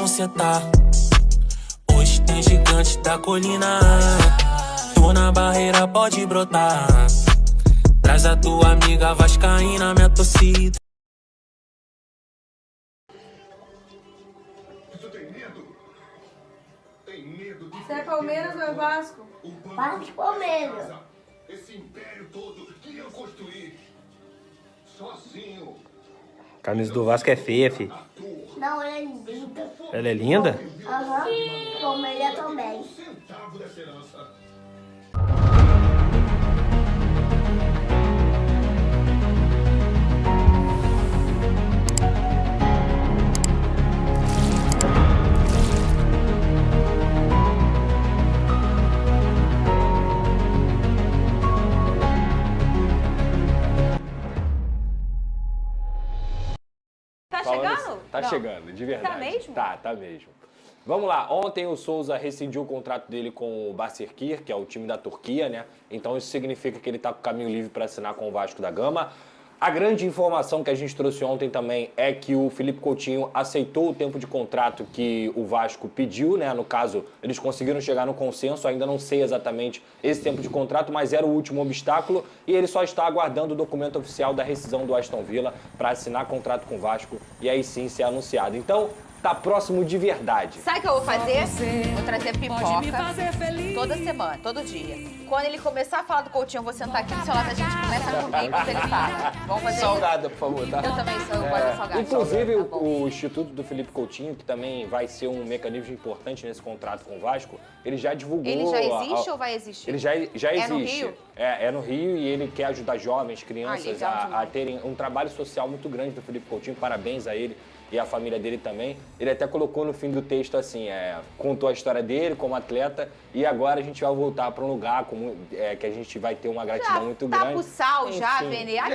então cê tá. Hoje tem gigante da colina. Tô na barreira, pode brotar. Traz a tua amiga vascaína, minha torcida. Você é Palmeiras ou é Vasco? Vasco Palmeiras. Esse império todo que eu construí sozinho. A camisa do Vasco é feia, fi. Não, ela é linda. Ela é linda? Aham. Palmeiras também. Centavo dessa herança. Tá chegando? Tá Não. chegando, de verdade. Tá mesmo? Tá mesmo. Vamos lá, ontem o Souza rescindiu o contrato dele com o Başakşehir, que é o time da Turquia, né? Então isso significa que ele tá com o caminho livre para assinar com o Vasco da Gama. A grande informação que a gente trouxe ontem também é que o Felipe Coutinho aceitou o tempo de contrato que o Vasco pediu, né? No caso, eles conseguiram chegar no consenso, ainda não sei exatamente esse tempo de contrato, mas era o último obstáculo e ele só está aguardando o documento oficial da rescisão do Aston Villa para assinar contrato com o Vasco e aí sim ser anunciado. Então, tá próximo de verdade. Sabe o que eu vou fazer? Vou trazer pipoca toda semana, todo dia. Quando ele começar a falar do Coutinho, eu vou sentar aqui do seu lado, a gente começa a comer enquanto ele fala. Vamos fazer Salgada, por favor, tá? isso? Eu também sou, eu gosto de salgado. Inclusive, Tá bom. o Instituto do Felipe Coutinho, que também vai ser um mecanismo importante nesse contrato com o Vasco, ele já divulgou... Ele já existe ou vai existir? Ele já existe. É no Rio? É no Rio e ele quer ajudar jovens, crianças legal a demais. terem um trabalho social muito grande do Felipe Coutinho. Parabéns a ele e a família dele também. Ele até colocou no fim do texto assim, contou a história dele como atleta e agora a gente vai voltar para um lugar que a gente vai ter uma gratidão muito Tá grande. pro sal já, Enfim. Vene? Aqui.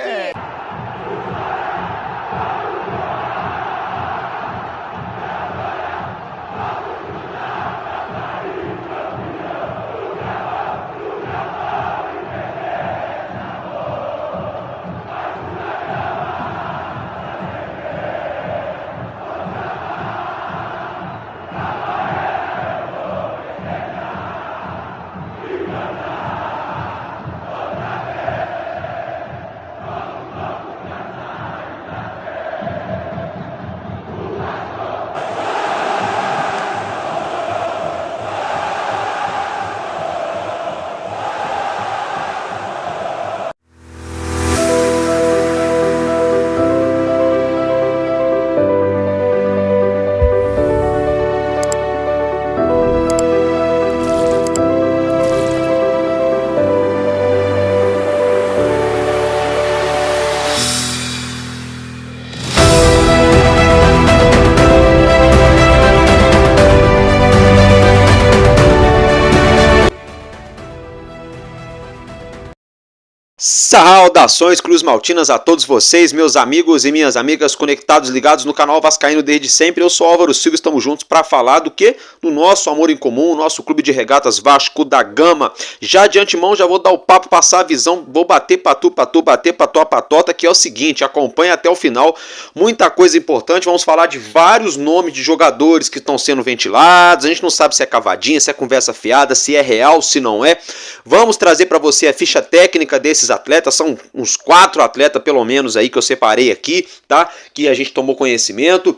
Saudações Cruz Maltinas a todos vocês, meus amigos e minhas amigas conectados, ligados no canal Vascaíno desde sempre. Eu sou Álvaro Silva, estamos juntos para falar do que? Do nosso amor em comum, o nosso clube de regatas Vasco da Gama. Já de antemão, já vou dar o papo, passar a visão, vou bater patu, bater pató, patota, que é o seguinte, acompanha até o final, muita coisa importante, vamos falar de vários nomes de jogadores que estão sendo ventilados, a gente não sabe se é cavadinha, se é conversa fiada, se é real, se não é. Vamos trazer para você a ficha técnica desses atletas, são uns 4 atletas pelo menos aí que eu separei aqui, tá? Que a gente tomou conhecimento.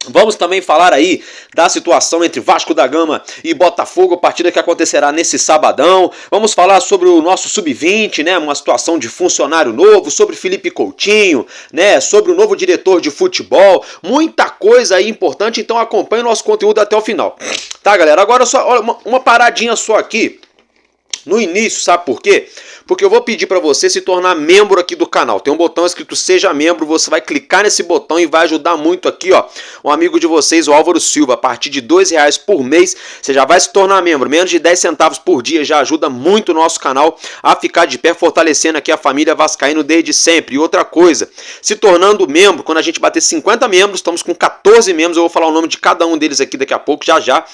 Vamos também falar aí da situação entre Vasco da Gama e Botafogo, a partida que acontecerá nesse sabadão. Vamos falar sobre o nosso Sub-20, né, uma situação de funcionário novo, sobre Felipe Coutinho, né, sobre o novo diretor de futebol. Muita coisa aí importante, então acompanhe o nosso conteúdo até o final. Tá, galera? Agora só uma paradinha só aqui. No início, sabe por quê? Porque eu vou pedir para você se tornar membro aqui do canal. Tem um botão escrito Seja Membro, você vai clicar nesse botão e vai ajudar muito aqui, ó. Um amigo de vocês, o Álvaro Silva, a partir de R$2 por mês, você já vai se tornar membro. Menos de 10 centavos por dia já ajuda muito o nosso canal a ficar de pé, fortalecendo aqui a família Vascaíno desde sempre. E outra coisa, se tornando membro, quando a gente bater 50 membros, estamos com 14 membros, eu vou falar o nome de cada um deles aqui daqui a pouco, já já.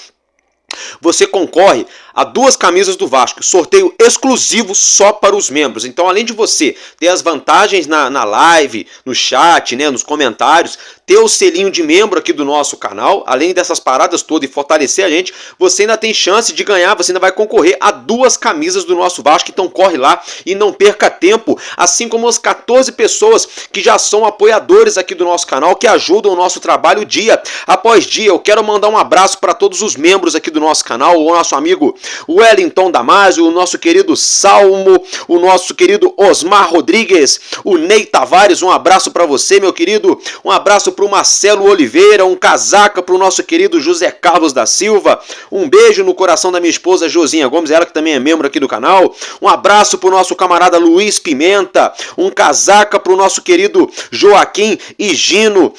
você concorre a 2 camisas do Vasco, sorteio exclusivo só para os membros. Então, além de você ter as vantagens na live, no chat, né, nos comentários, ter o selinho de membro aqui do nosso canal, além dessas paradas todas e fortalecer a gente, você ainda tem chance de ganhar, você ainda vai concorrer a 2 camisas do nosso Vasco. Então corre lá e não perca tempo, assim como as 14 pessoas que já são apoiadores aqui do nosso canal, que ajudam o nosso trabalho dia após dia. Eu quero mandar um abraço para todos os membros aqui do nosso canal, o nosso amigo Wellington Damasio, o nosso querido Salmo, o nosso querido Osmar Rodrigues, o Ney Tavares, um abraço para você, meu querido, um abraço para o Marcelo Oliveira, um casaca para o nosso querido José Carlos da Silva, um beijo no coração da minha esposa Josinha Gomes, ela que também é membro aqui do canal, um abraço para o nosso camarada Luiz Pimenta, um casaca para o nosso querido Joaquim Higino,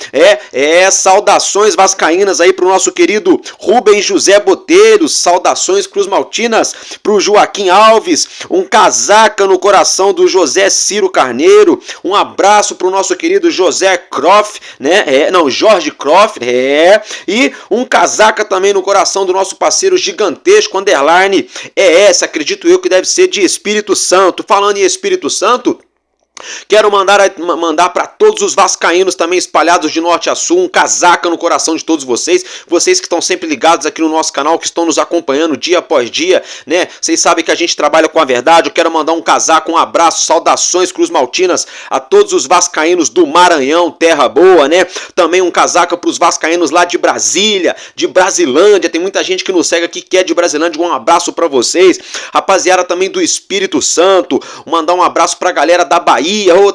saudações vascaínas aí para o nosso querido Rubens José Botelho, saudações Cruz Maltinas para o Joaquim Alves, um casaca no coração do José Ciro Carneiro, um abraço para o nosso querido José Croft, Jorge Croft, e um casaca também no coração do nosso parceiro gigantesco, underline, acredito eu que deve ser de Espírito Santo. Falando em Espírito Santo, quero mandar para todos os vascaínos também espalhados de norte a sul, um casaca no coração de todos vocês que estão sempre ligados aqui no nosso canal, que estão nos acompanhando dia após dia, né? Vocês sabem que a gente trabalha com a verdade. Eu quero mandar um casaca, um abraço, saudações Cruz Maltinas a todos os vascaínos do Maranhão, terra boa, né? Também um casaca para os vascaínos lá de Brasília, de Brasilândia, tem muita gente que nos segue aqui que é de Brasilândia, um abraço para vocês. Rapaziada também do Espírito Santo, mandar um abraço para a galera da Bahia,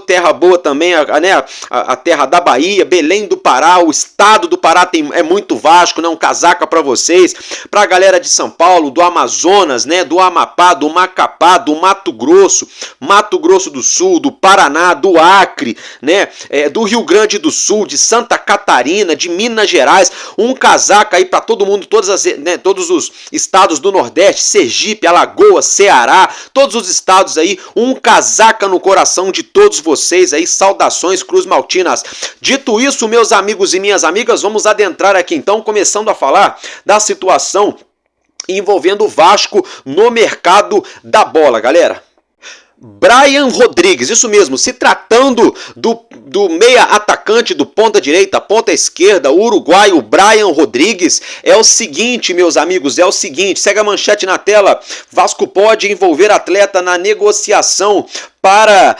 terra boa também, né? A terra da Bahia, Belém do Pará, o estado do Pará é muito Vasco, né? Um casaca para vocês, pra galera de São Paulo, do Amazonas, né? Do Amapá, do Macapá, do Mato Grosso do Sul, do Paraná, do Acre, né? Do Rio Grande do Sul, de Santa Catarina, de Minas Gerais, um casaca aí para todo mundo, todos os estados do Nordeste, Sergipe, Alagoas, Ceará, todos os estados aí, um casaca no coração de todos vocês aí, saudações Cruz Maltinas. Dito isso, meus amigos e minhas amigas, vamos adentrar aqui então, começando a falar da situação envolvendo o Vasco no mercado da bola, galera. Brian Rodrigues, isso mesmo, se tratando do meia atacante do ponta direita, ponta esquerda, o uruguaio Brian Rodrigues, é o seguinte, meus amigos, segue a manchete na tela, Vasco pode envolver atleta na negociação para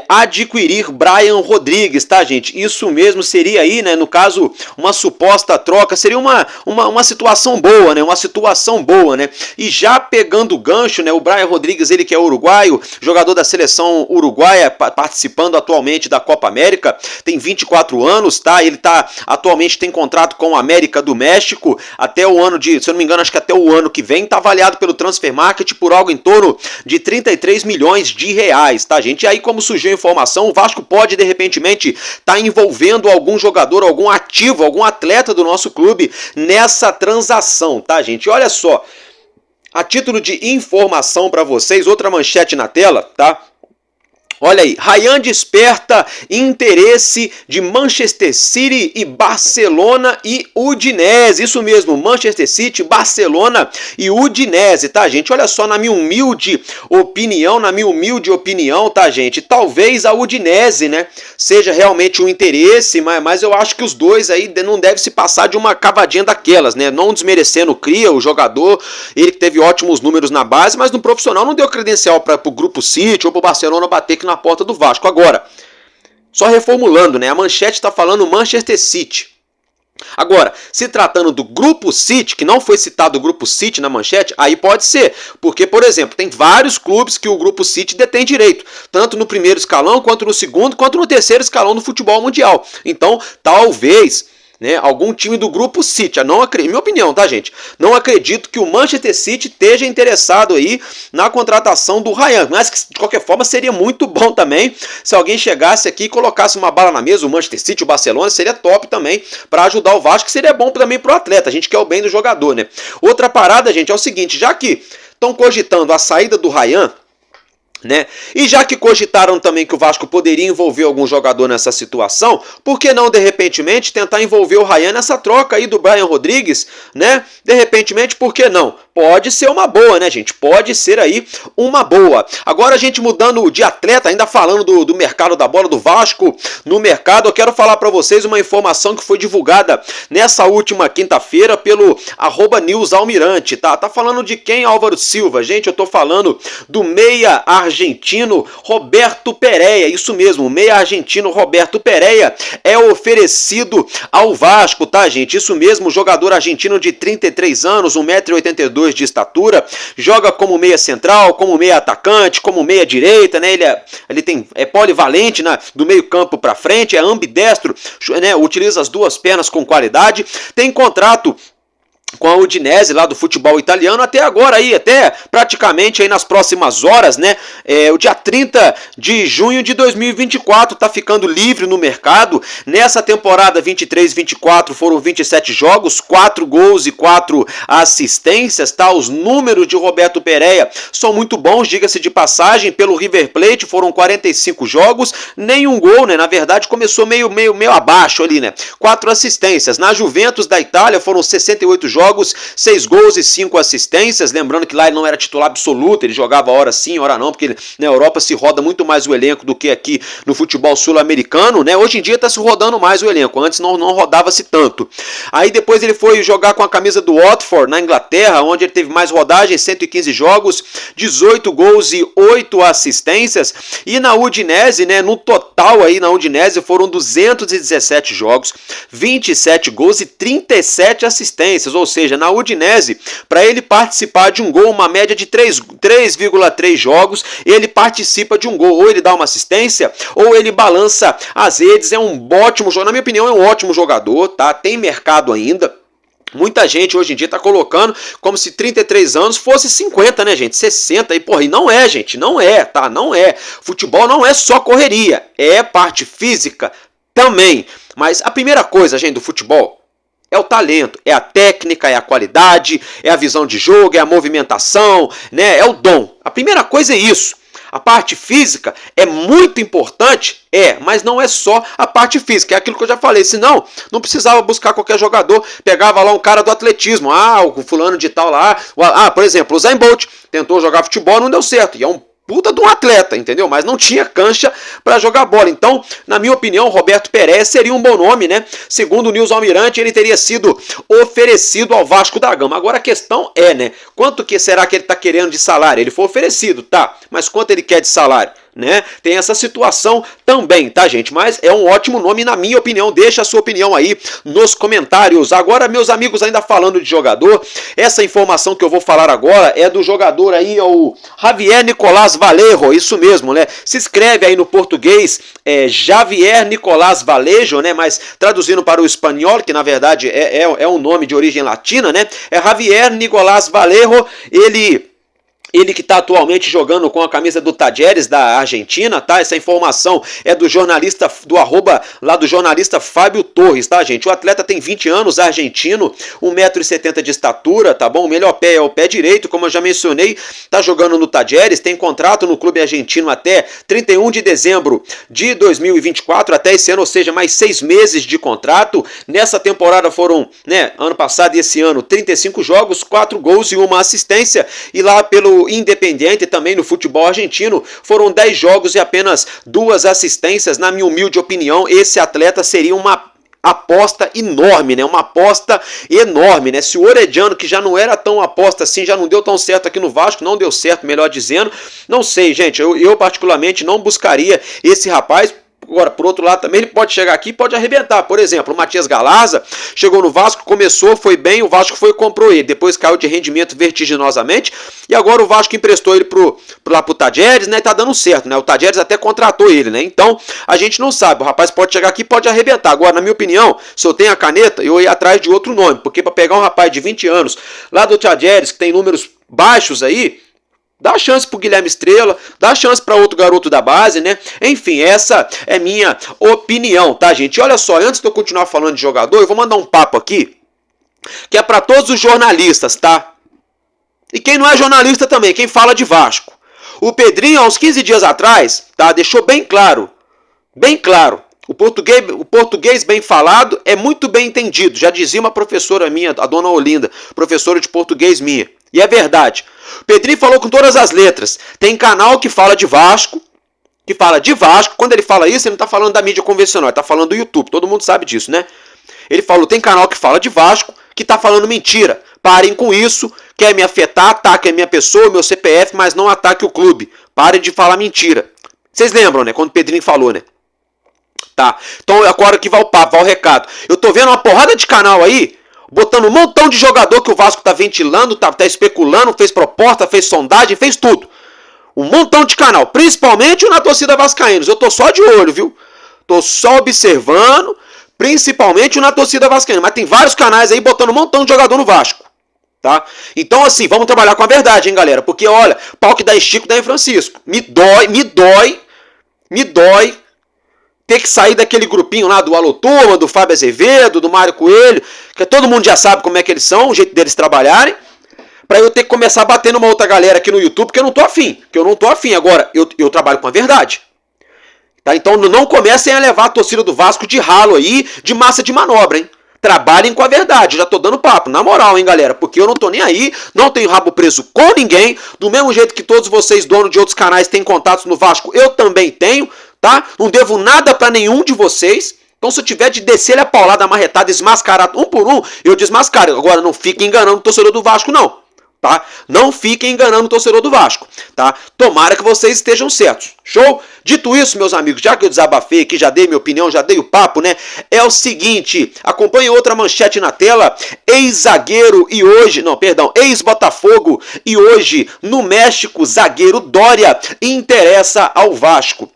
adquirir Brian Rodrigues, tá, gente? Isso mesmo, seria aí, né, no caso, uma suposta troca, seria uma situação boa, né? Uma situação boa, né? E já pegando o gancho, né, o Brian Rodrigues, ele que é uruguaio, jogador da seleção uruguaia, participando atualmente da Copa América, tem 24 anos, tá? Ele atualmente tem contrato com o América do México, até o ano se eu não me engano, acho que até o ano que vem, tá avaliado pelo Transfer Market por algo em torno de 33 milhões de reais, tá, gente? E aí, como surgiu a informação, o Vasco pode, de repentemente, estar envolvendo algum jogador, algum ativo, algum atleta do nosso clube nessa transação, tá, gente? Olha só, a título de informação para vocês, outra manchete na tela, tá? Olha aí, Ryan desperta interesse de Manchester City e Barcelona e Udinese. Isso mesmo, Manchester City, Barcelona e Udinese, tá, gente? Olha só, na minha humilde opinião, tá, gente? Talvez a Udinese, né, seja realmente um interesse, mas eu acho que os dois aí não devem se passar de uma cavadinha daquelas, né? Não desmerecendo o Cria, o jogador, ele que teve ótimos números na base, mas no profissional não deu credencial para o Grupo City ou para o Barcelona bater aqui na porta do Vasco. Agora, só reformulando, né? A manchete está falando Manchester City. Agora, se tratando do Grupo City, que não foi citado o Grupo City na manchete, aí pode ser. Porque, por exemplo, tem vários clubes que o Grupo City detém direito. Tanto no primeiro escalão, quanto no segundo, quanto no terceiro escalão do futebol mundial. Então, talvez, né, algum time do Grupo City, minha opinião, tá, gente? Não acredito que o Manchester City esteja interessado aí na contratação do Ryan, mas que de qualquer forma seria muito bom também se alguém chegasse aqui e colocasse uma bala na mesa, o Manchester City, o Barcelona, seria top também para ajudar o Vasco, que seria bom também pro atleta, a gente quer o bem do jogador, né? Outra parada, gente, é o seguinte, já que estão cogitando a saída do Ryan, né? E já que cogitaram também que o Vasco poderia envolver algum jogador nessa situação, por que não, de repentemente, tentar envolver o Ryan nessa troca aí do Brian Rodrigues, né? De repentemente, por que não? Pode ser uma boa, né, gente? Pode ser aí uma boa. Agora a gente mudando de atleta, ainda falando do mercado da bola do Vasco, no mercado, eu quero falar para vocês uma informação que foi divulgada nessa última quinta-feira pelo @newsalmirante, tá? Tá falando de quem, Álvaro Silva? Gente, eu tô falando do meia argentino Roberto Pereira, isso mesmo, o meia argentino Roberto Pereira é oferecido ao Vasco, tá, gente? Isso mesmo, jogador argentino de 33 anos, 1,82 m de estatura, joga como meia central, como meia atacante, como meia direita, né? Ele é polivalente, né? Do meio campo para frente, é ambidestro, né? Utiliza as duas pernas com qualidade, tem contrato com a Udinese lá do futebol italiano até agora aí, até praticamente aí nas próximas horas, né? O dia 30 de junho de 2024 tá ficando livre no mercado. Nessa temporada 23-24 foram 27 jogos, 4 gols e 4 assistências, tá? Os números de Roberto Pereira são muito bons, diga-se de passagem. Pelo River Plate foram 45 jogos, nenhum gol, né? Na verdade começou meio abaixo ali, né? 4 assistências. Na Juventus da Itália foram 68 jogos, 6 gols e 5 assistências, lembrando que lá ele não era titular absoluto, ele jogava hora sim, hora não, porque na Europa se roda muito mais o elenco do que aqui no futebol sul-americano, né? Hoje em dia está se rodando mais o elenco, antes não rodava-se tanto. Aí depois ele foi jogar com a camisa do Watford na Inglaterra, onde ele teve mais rodagem, 115 jogos, 18 gols e 8 assistências, e na Udinese, né, no total aí na Udinese foram 217 jogos, 27 gols e 37 assistências, ou seja, na Udinese, para ele participar de um gol, uma média de 3,3 jogos, ele participa de um gol, ou ele dá uma assistência, ou ele balança as redes. É um ótimo jogador, na minha opinião é um ótimo jogador, tá? Tem mercado ainda. Muita gente hoje em dia tá colocando como se 33 anos fosse 50, né, gente? 60 e porra, e não é, gente, não é, tá? Não é. Futebol não é só correria, é parte física também. Mas a primeira coisa, gente, do futebol é o talento, é a técnica, é a qualidade, é a visão de jogo, é a movimentação, né? É o dom. A primeira coisa é isso. A parte física é muito importante, mas não é só a parte física, é aquilo que eu já falei, senão não precisava buscar qualquer jogador, pegava lá um cara do atletismo, o fulano de tal lá, por exemplo, o Usain Bolt tentou jogar futebol, não deu certo, e é um puta de um atleta, entendeu? Mas não tinha cancha para jogar bola. Então, na minha opinião, Roberto Pereira seria um bom nome, né? Segundo o Newsalmirante, ele teria sido oferecido ao Vasco da Gama. Agora a questão é, né? Quanto que será que ele tá querendo de salário? Ele foi oferecido, tá? Mas quanto ele quer de salário? Né? Tem essa situação também, tá, gente? Mas é um ótimo nome, na minha opinião. Deixa a sua opinião aí nos comentários. Agora, meus amigos, ainda falando de jogador, essa informação que eu vou falar agora é do jogador aí, o Javier Nicolás Vallejo, isso mesmo, né? Se escreve aí no português Javier Nicolás Vallejo, né? Mas traduzindo para o espanhol, que na verdade é um nome de origem latina, né? É Javier Nicolás Vallejo, ele que está atualmente jogando com a camisa do Talleres da Argentina, tá? Essa informação é do jornalista, lá do jornalista Fábio Torres, tá, gente? O atleta tem 20 anos, argentino, 1,70 m de estatura, tá bom? O melhor pé é o pé direito, como eu já mencionei, tá jogando no Talleres, tem contrato no clube argentino até 31 de dezembro de 2024, até esse ano, ou seja, mais 6 meses de contrato. Nessa temporada foram, né, ano passado e esse ano, 35 jogos, 4 gols e 1 assistência, e lá pelo Independiente, também no futebol argentino, foram 10 jogos e apenas 2 assistências. Na minha humilde opinião, esse atleta seria uma aposta enorme, né? Uma aposta enorme, né? Se o Orediano, que já não era tão aposta assim, já não deu tão certo aqui no Vasco, não deu certo, melhor dizendo, não sei, gente, eu particularmente não buscaria esse rapaz. Agora, por outro lado, também ele pode chegar aqui e pode arrebentar. Por exemplo, o Matias Galaza chegou no Vasco, começou, foi bem, o Vasco foi e comprou ele. Depois caiu de rendimento vertiginosamente. E agora o Vasco emprestou ele lá pro Talleres, né? E tá dando certo, né? O Talleres até contratou ele, né? Então, a gente não sabe. O rapaz pode chegar aqui e pode arrebentar. Agora, na minha opinião, se eu tenho a caneta, eu ia atrás de outro nome. Porque para pegar um rapaz de 20 anos lá do Talleres, que tem números baixos aí, dá chance pro Guilherme Estrela, dá chance para outro garoto da base, né? Enfim, essa é minha opinião, tá, gente? E olha só, antes de eu continuar falando de jogador, eu vou mandar um papo aqui, que é para todos os jornalistas, tá? E quem não é jornalista também, quem fala de Vasco. O Pedrinho, há uns 15 dias atrás, tá, deixou bem claro, o português bem falado é muito bem entendido. Já dizia uma professora minha, a dona Olinda, professora de português minha. E é verdade. O Pedrinho falou com todas as letras. Tem canal que fala de Vasco, Quando ele fala isso, ele não está falando da mídia convencional, ele está falando do YouTube. Todo mundo sabe disso, né? Ele falou, tem canal que fala de Vasco, que está falando mentira. Parem com isso, quer me afetar, ataque a minha pessoa, meu CPF, mas não ataque o clube. Parem de falar mentira. Vocês lembram, né? Quando o Pedrinho falou, né? Tá, então agora que vai o papo, vai o recado. Eu tô vendo uma porrada de canal aí, botando um montão de jogador que o Vasco tá ventilando, tá especulando, fez proposta, fez sondagem, fez tudo. Um montão de canal, principalmente o na torcida vascaínos. Eu tô só de olho, viu? Tô só observando, principalmente o na torcida vascaína. Mas tem vários canais aí botando um montão de jogador no Vasco. Tá? Então assim, vamos trabalhar com a verdade, hein, galera? Porque olha, pau que dá em Chico, dá em Francisco. Me dói ter que sair daquele grupinho lá do Alô Turma, do Fábio Azevedo, do Mário Coelho, que todo mundo já sabe como é que eles são, o jeito deles trabalharem, pra eu ter que começar a bater numa outra galera aqui no YouTube, porque eu não tô afim. Agora, eu trabalho com a verdade. Tá? Então não comecem a levar a torcida do Vasco de ralo aí, de massa de manobra, hein? Trabalhem com a verdade, já tô dando papo, na moral, hein, galera, porque eu não tô nem aí, não tenho rabo preso com ninguém, do mesmo jeito que todos vocês, donos de outros canais, têm contatos no Vasco, eu também tenho, tá? Não devo nada pra nenhum de vocês, então se eu tiver de descer a paulada, amarretada, desmascarar um por um, eu desmascaro. Agora não fiquem enganando o torcedor do Vasco, não. Tá? Não fiquem enganando o torcedor do Vasco, tá? Tomara que vocês estejam certos. Show? Dito isso, meus amigos, já que eu desabafei aqui, já dei minha opinião, já dei o papo, né? É o seguinte, acompanhe outra manchete na tela. Ex-zagueiro e hoje, ex-Botafogo e hoje no México, zagueiro Dória interessa ao Vasco.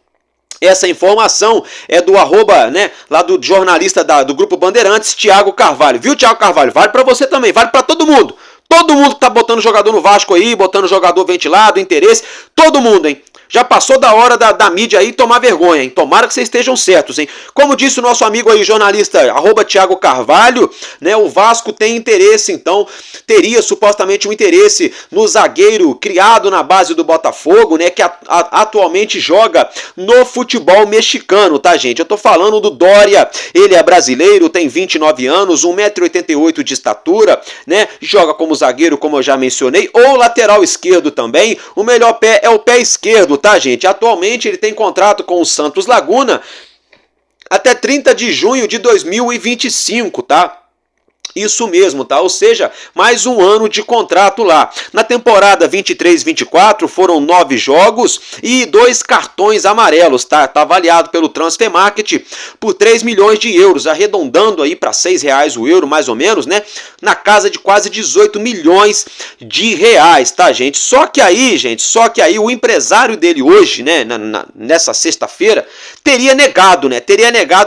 Essa informação é do @, né, lá do jornalista do Grupo Bandeirantes, Thiago Carvalho. Viu, Thiago Carvalho? Vale pra você também, vale pra todo mundo. Todo mundo que tá botando jogador no Vasco aí, botando jogador ventilado, interesse, todo mundo, hein? Já passou da hora da mídia aí tomar vergonha, hein? Tomara que vocês estejam certos, hein? Como disse o nosso amigo aí, jornalista, @Thiago Carvalho, né? O Vasco tem interesse, então, teria supostamente um interesse no zagueiro criado na base do Botafogo, né? Que atualmente joga no futebol mexicano, tá, gente? Eu tô falando do Dória, ele é brasileiro, tem 29 anos, 1,88 m de estatura, né? Joga como zagueiro, como eu já mencionei, ou lateral esquerdo também. O melhor pé é o pé esquerdo, tá, gente? Atualmente ele tem contrato com o Santos Laguna até 30 de junho de 2025, tá? Isso mesmo, tá? Ou seja, mais um ano de contrato lá. Na temporada 23-24 foram 9 jogos e 2 cartões amarelos, tá? Tá avaliado pelo Transfer Market por 3 milhões de euros, arredondando aí para R$6 o euro, mais ou menos, né? Na casa de quase 18 milhões de reais, tá, gente? Só que aí o empresário dele hoje, né, nessa sexta-feira, teria negado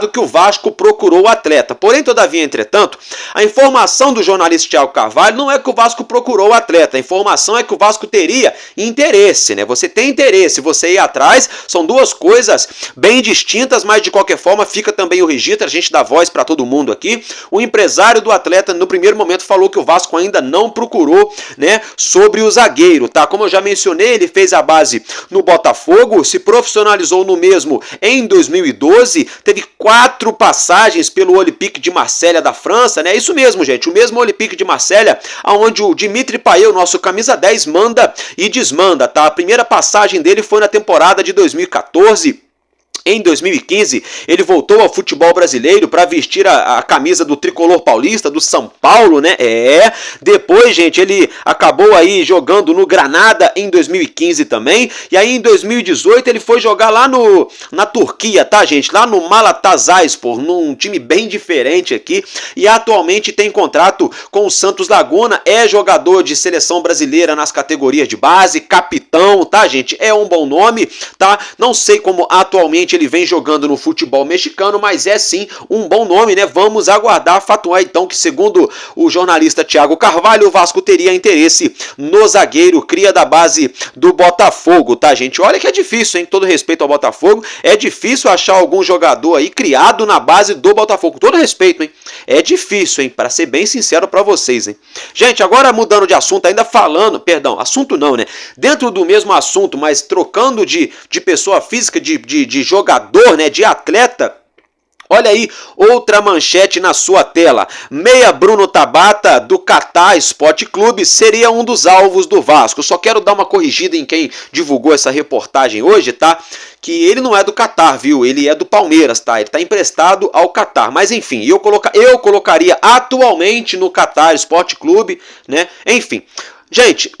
que o Vasco procurou o atleta. Porém, todavia, entretanto, a informação do jornalista Thiago Carvalho não é que o Vasco procurou o atleta, a informação é que o Vasco teria interesse, né? Você tem interesse, você ir atrás, são duas coisas bem distintas, mas de qualquer forma fica também o registro, a gente dá voz para todo mundo aqui. O empresário do atleta no primeiro momento falou que o Vasco ainda não procurou, né, sobre o zagueiro, tá? Como eu já mencionei, ele fez a base no Botafogo, se profissionalizou no mesmo em 2012, teve 4 passagens pelo Olympique de Marselha da França, né? Isso mesmo, gente, o mesmo Olympique de Marselha, onde o Dimitri Payet, nosso camisa 10, manda e desmanda, tá? A primeira passagem dele foi na temporada de 2014. Em 2015, ele voltou ao futebol brasileiro para vestir a camisa do tricolor paulista, do São Paulo, né? Depois, gente, ele acabou aí jogando no Granada em 2015 também. E aí em 2018 ele foi jogar lá na Turquia, tá, gente? Lá no Malatyaspor, num time bem diferente aqui. E atualmente tem contrato com o Santos Laguna. É jogador de seleção brasileira nas categorias de base, capitão, tá, gente? É um bom nome, tá? Não sei como atualmente Atualmente ele vem jogando no futebol mexicano, mas é sim um bom nome, né? Vamos aguardar, fato é então que segundo o jornalista Thiago Carvalho, o Vasco teria interesse no zagueiro, cria da base do Botafogo, tá, gente? Olha que é difícil, hein? Todo respeito ao Botafogo, é difícil achar algum jogador aí criado na base do Botafogo. Todo respeito, hein? É difícil, hein? Para ser bem sincero para vocês, hein? Gente, agora mudando de assunto, ainda falando, perdão, assunto não, né? Dentro do mesmo assunto, mas trocando de pessoa física, de jogador, né? De atleta. Olha aí, outra manchete na sua tela. Meia Bruno Tabata, do Qatar Sport Clube, seria um dos alvos do Vasco. Só quero dar uma corrigida em quem divulgou essa reportagem hoje, tá? Que ele não é do Qatar, viu? Ele é do Palmeiras, tá? Ele tá emprestado ao Qatar. Mas enfim, eu colocaria atualmente no Qatar Sport Clube, né? Enfim. Gente,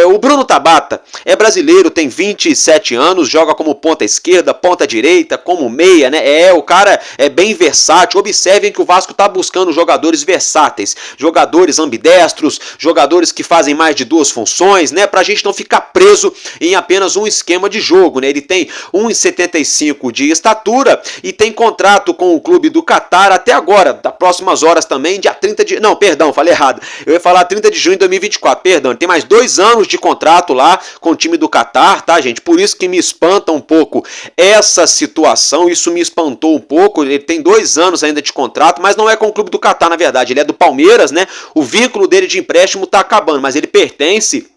o Bruno Tabata é brasileiro, tem 27 anos, joga como ponta esquerda, ponta direita, como meia, né? O cara é bem versátil. Observem que o Vasco tá buscando jogadores versáteis, jogadores ambidestros, jogadores que fazem mais de duas funções, né? Pra gente não ficar preso em apenas um esquema de jogo, né? Ele tem 1,75 de estatura e tem contrato com o clube do Qatar até agora, das próximas horas também, dia 30 de... Não, perdão, falei errado. Eu ia falar 30 de junho de 2024, perdão. Tem mais 2 anos de contrato lá com o time do Qatar, tá, gente? Por isso que me espanta um pouco essa situação, isso me espantou um pouco. Ele tem 2 anos ainda de contrato, mas não é com o clube do Qatar, na verdade. Ele é do Palmeiras, né? O vínculo dele de empréstimo tá acabando, mas ele pertence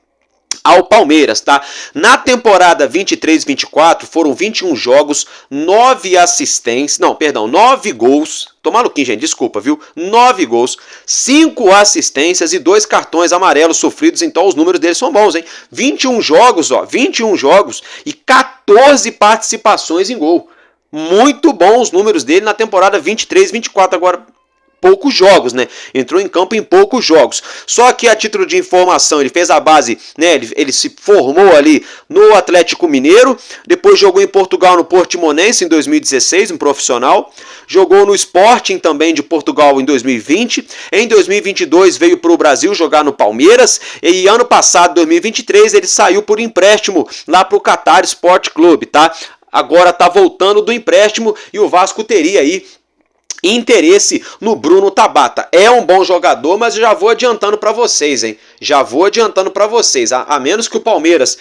ao Palmeiras, tá? Na temporada 23-24 foram 21 jogos, 9 assistências, 9 gols. Tô maluquinho, gente, desculpa, viu? 9 gols, 5 assistências e 2 cartões amarelos sofridos, então os números dele são bons, hein? 21 jogos, ó, 21 jogos e 14 participações em gol. Muito bons os números dele na temporada 23-24, agora poucos jogos, né? Entrou em campo em poucos jogos. Só que a título de informação, ele fez a base, né? Ele se formou ali no Atlético Mineiro, depois jogou em Portugal no Portimonense em 2016, um profissional. Jogou no Sporting também de Portugal em 2020. Em 2022 veio para o Brasil jogar no Palmeiras e ano passado, 2023, ele saiu por empréstimo lá para o Qatar Sport Clube, tá? Agora tá voltando do empréstimo e o Vasco teria aí interesse no Bruno Tabata. É um bom jogador, mas já vou adiantando para vocês, hein? Já vou adiantando para vocês. A menos que o Palmeiras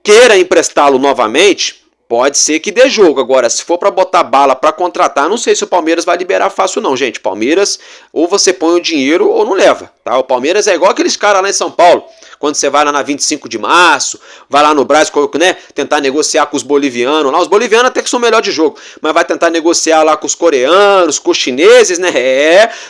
queira emprestá-lo novamente, pode ser que dê jogo. Agora, se for para botar bala para contratar, não sei se o Palmeiras vai liberar fácil não, gente. Palmeiras, ou você põe o dinheiro ou não leva, tá? O Palmeiras é igual aqueles caras lá em São Paulo. Quando você vai lá na 25 de março, vai lá no Brás, né, tentar negociar com os bolivianos lá. Os bolivianos até que são melhor de jogo, mas vai tentar negociar lá com os coreanos, com os chineses, né?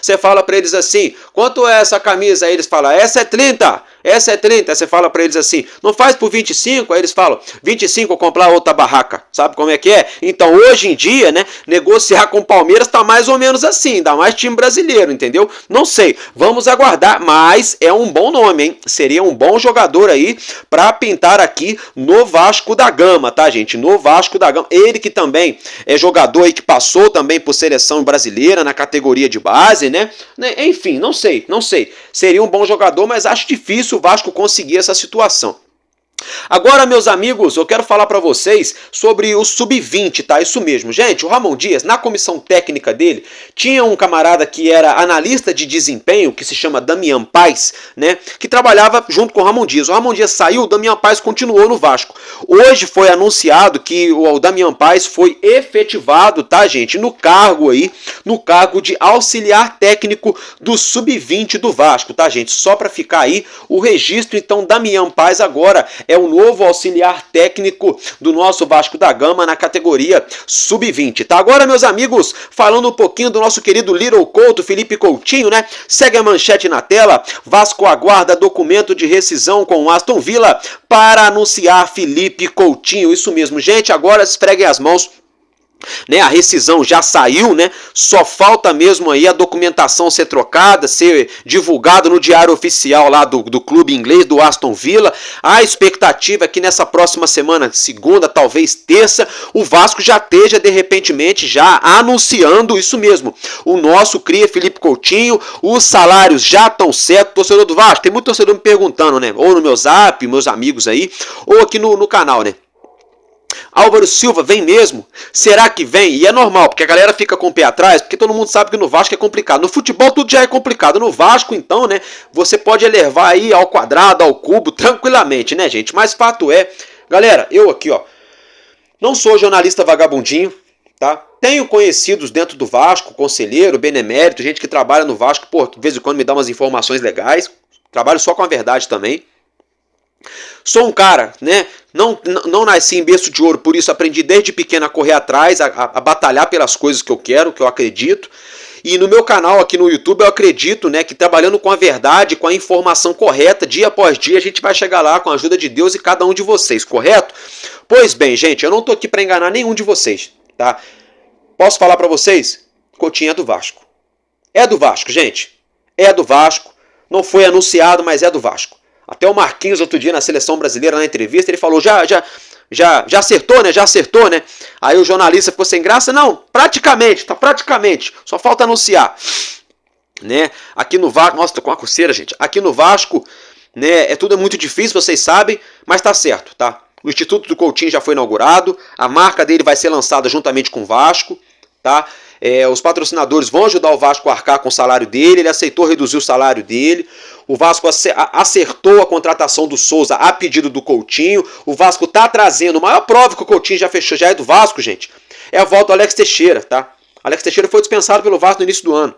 Você fala pra eles assim, quanto é essa camisa? Aí eles falam, essa é 30. Essa é 30, você fala pra eles assim, não faz por 25? Aí eles falam, 25 eu comprar outra barraca, sabe como é que é? Então hoje em dia, né, negociar com o Palmeiras tá mais ou menos assim, ainda mais time brasileiro, entendeu? Não sei, vamos aguardar, mas é um bom nome, hein? Seria um bom jogador aí pra pintar aqui no Vasco da Gama, tá, gente? No Vasco da Gama, ele que também é jogador aí que passou também por seleção brasileira na categoria de base, né? Enfim, não sei, seria um bom jogador, mas acho difícil o Vasco conseguir essa situação. Agora, meus amigos, eu quero falar para vocês sobre o Sub-20, tá? Isso mesmo, gente, o Ramon Dias, na comissão técnica dele, tinha um camarada que era analista de desempenho, que se chama Damian Paz, né? Que trabalhava junto com o Ramon Dias. O Ramon Dias saiu, o Damian Paz continuou no Vasco. Hoje foi anunciado que o Damian Paz foi efetivado, tá, gente? No cargo de auxiliar técnico do Sub-20 do Vasco, tá, gente? Só para ficar aí o registro, então, Damian Paz agora é o novo auxiliar técnico do nosso Vasco da Gama na categoria Sub-20, tá? Agora, meus amigos, falando um pouquinho do nosso querido Little Couto, Felipe Coutinho, né? Segue a manchete na tela. Vasco aguarda documento de rescisão com o Aston Villa para anunciar Felipe Coutinho. Isso mesmo, gente, agora esfreguem as mãos. Né, a rescisão já saiu, né? Só falta mesmo aí a documentação ser trocada, ser divulgado no diário oficial lá do clube inglês, do Aston Villa. A expectativa é que nessa próxima semana, segunda, talvez terça, o Vasco já esteja de repentemente já anunciando isso mesmo. O nosso cria Felipe Coutinho, os salários já estão certos. Torcedor do Vasco, tem muito torcedor me perguntando, né? Ou no meu zap, meus amigos aí, ou aqui no canal, né? Álvaro Silva vem mesmo? Será que vem? E é normal, porque a galera fica com o pé atrás, porque todo mundo sabe que no Vasco é complicado. No futebol tudo já é complicado. No Vasco, então, né, você pode elevar aí ao quadrado, ao cubo, tranquilamente, né, gente? Mas fato é, galera, eu aqui, ó, não sou jornalista vagabundinho, tá? Tenho conhecidos dentro do Vasco, conselheiro, benemérito, gente que trabalha no Vasco, pô, de vez em quando me dá umas informações legais. Trabalho só com a verdade também. Sou um cara, né? Não nasci em berço de ouro, por isso aprendi desde pequeno a correr atrás, a batalhar pelas coisas que eu quero, que eu acredito. E no meu canal aqui no YouTube eu acredito, né, que trabalhando com a verdade, com a informação correta, dia após dia, a gente vai chegar lá com a ajuda de Deus e cada um de vocês, correto? Pois bem, gente, eu não tô aqui para enganar nenhum de vocês, tá? Posso falar para vocês? Coutinho é do Vasco. É do Vasco, gente. É do Vasco. Não foi anunciado, mas é do Vasco. Até o Marquinhos, outro dia na Seleção Brasileira, na entrevista, ele falou, já acertou, né? Já acertou, né? Aí o jornalista ficou sem graça. Não, praticamente, tá praticamente. Só falta anunciar. Né? Aqui no Vasco, nossa, tô com uma coceira, gente. Aqui no Vasco, né, tudo é muito difícil, vocês sabem, mas tá certo, tá? O Instituto do Coutinho já foi inaugurado, a marca dele vai ser lançada juntamente com o Vasco, tá? Os patrocinadores vão ajudar o Vasco a arcar com o salário dele, ele aceitou reduzir o salário dele, o Vasco acertou a contratação do Souza a pedido do Coutinho, o Vasco tá trazendo, a maior prova que o Coutinho já fechou, já é do Vasco, gente, é a volta do Alex Teixeira, tá? Alex Teixeira foi dispensado pelo Vasco no início do ano,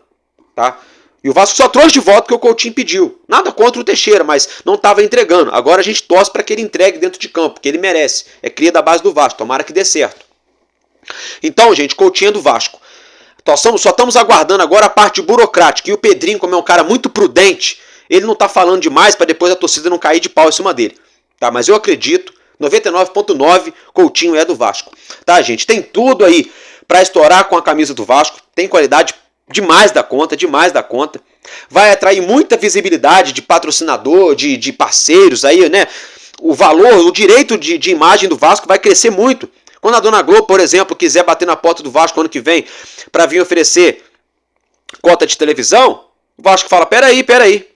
tá? E o Vasco só trouxe de volta o que o Coutinho pediu. Nada contra o Teixeira, mas não estava entregando. Agora a gente torce para que ele entregue dentro de campo, porque ele merece. É cria da base do Vasco, tomara que dê certo. Então, gente, Coutinho é do Vasco. Só estamos aguardando agora a parte burocrática. E o Pedrinho, como é um cara muito prudente, ele não está falando demais para depois a torcida não cair de pau em cima dele. Tá? Mas eu acredito, 99,9, Coutinho é do Vasco. Tá, gente? Tem tudo aí para estourar com a camisa do Vasco. Tem qualidade demais da conta, demais da conta. Vai atrair muita visibilidade de patrocinador, de parceiros aí, né? O valor, o direito de imagem do Vasco vai crescer muito. Quando a Dona Globo, por exemplo, quiser bater na porta do Vasco ano que vem para vir oferecer cota de televisão, o Vasco fala, peraí.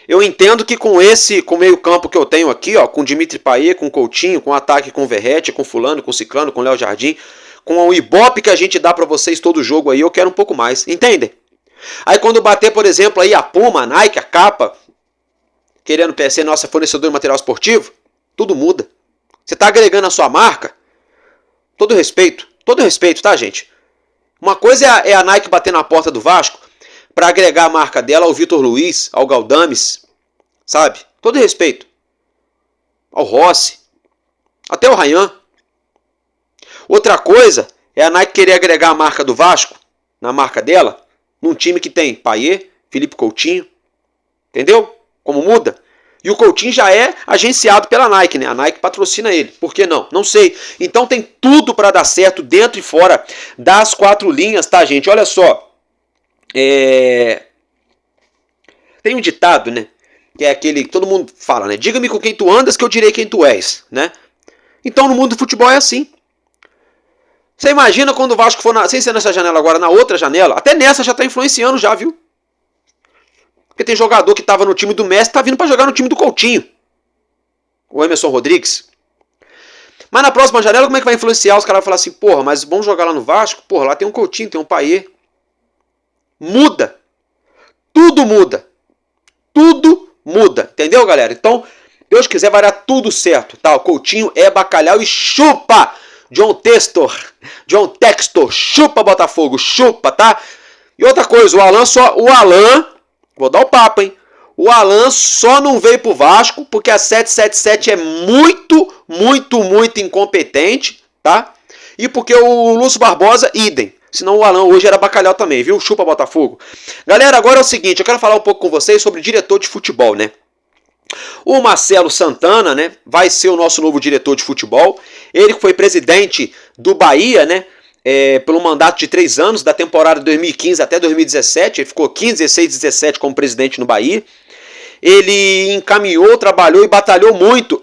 Eu entendo que com o meio campo que eu tenho aqui, ó, com Dimitri Payet, com Coutinho, com ataque com Verratti, com fulano, com ciclano, com Léo Jardim, com o Ibope que a gente dá para vocês todo jogo aí, eu quero um pouco mais, entendem? Aí quando bater, por exemplo, aí a Puma, a Nike, a Capa, querendo ser nossa fornecedor de material esportivo, tudo muda. Você está agregando a sua marca, todo respeito, tá, gente? Uma coisa é a Nike bater na porta do Vasco para agregar a marca dela ao Vitor Luiz, ao Galdames, sabe? Todo respeito. Ao Rossi, até o Ryan. Outra coisa é a Nike querer agregar a marca do Vasco, na marca dela, num time que tem Payet, Felipe Coutinho, entendeu? Como muda? E o Coutinho já é agenciado pela Nike, né? A Nike patrocina ele. Por que não? Não sei. Então tem tudo para dar certo dentro e fora das quatro linhas, tá, gente? Olha só. Tem um ditado, né? Que é aquele que todo mundo fala, né? Diga-me com quem tu andas que eu direi quem tu és, né? Então no mundo do futebol é assim. Você imagina quando o Vasco for, sem ser nessa janela agora, na outra janela, até nessa já tá influenciando já, viu? Porque tem jogador que estava no time do Messi, tá vindo para jogar no time do Coutinho. O Emerson Rodrigues. Mas na próxima janela, como é que vai influenciar? Os caras vão falar assim, porra, mas vamos jogar lá no Vasco? Porra, lá tem um Coutinho, tem um Payet. Muda. Tudo muda. Tudo muda. Entendeu, galera? Então, Deus quiser, vai dar tudo certo. Tá? O Coutinho é bacalhau e chupa! John Textor, chupa Botafogo, chupa, tá? E outra coisa, o Alan, vou dar o papo, hein? O Alan só não veio pro Vasco porque a 777 é muito incompetente, tá? E porque o Lúcio Barbosa, idem. Senão o Alan hoje era bacalhau também, viu? Chupa Botafogo. Galera, agora é o seguinte, eu quero falar um pouco com vocês sobre diretor de futebol, né? O Marcelo Santana, né, vai ser o nosso novo diretor de futebol. Ele foi presidente do Bahia, né, pelo mandato de 3 anos, da temporada de 2015 até 2017. Ele ficou 15, 16, 17 como presidente no Bahia. Ele encaminhou, trabalhou e batalhou muito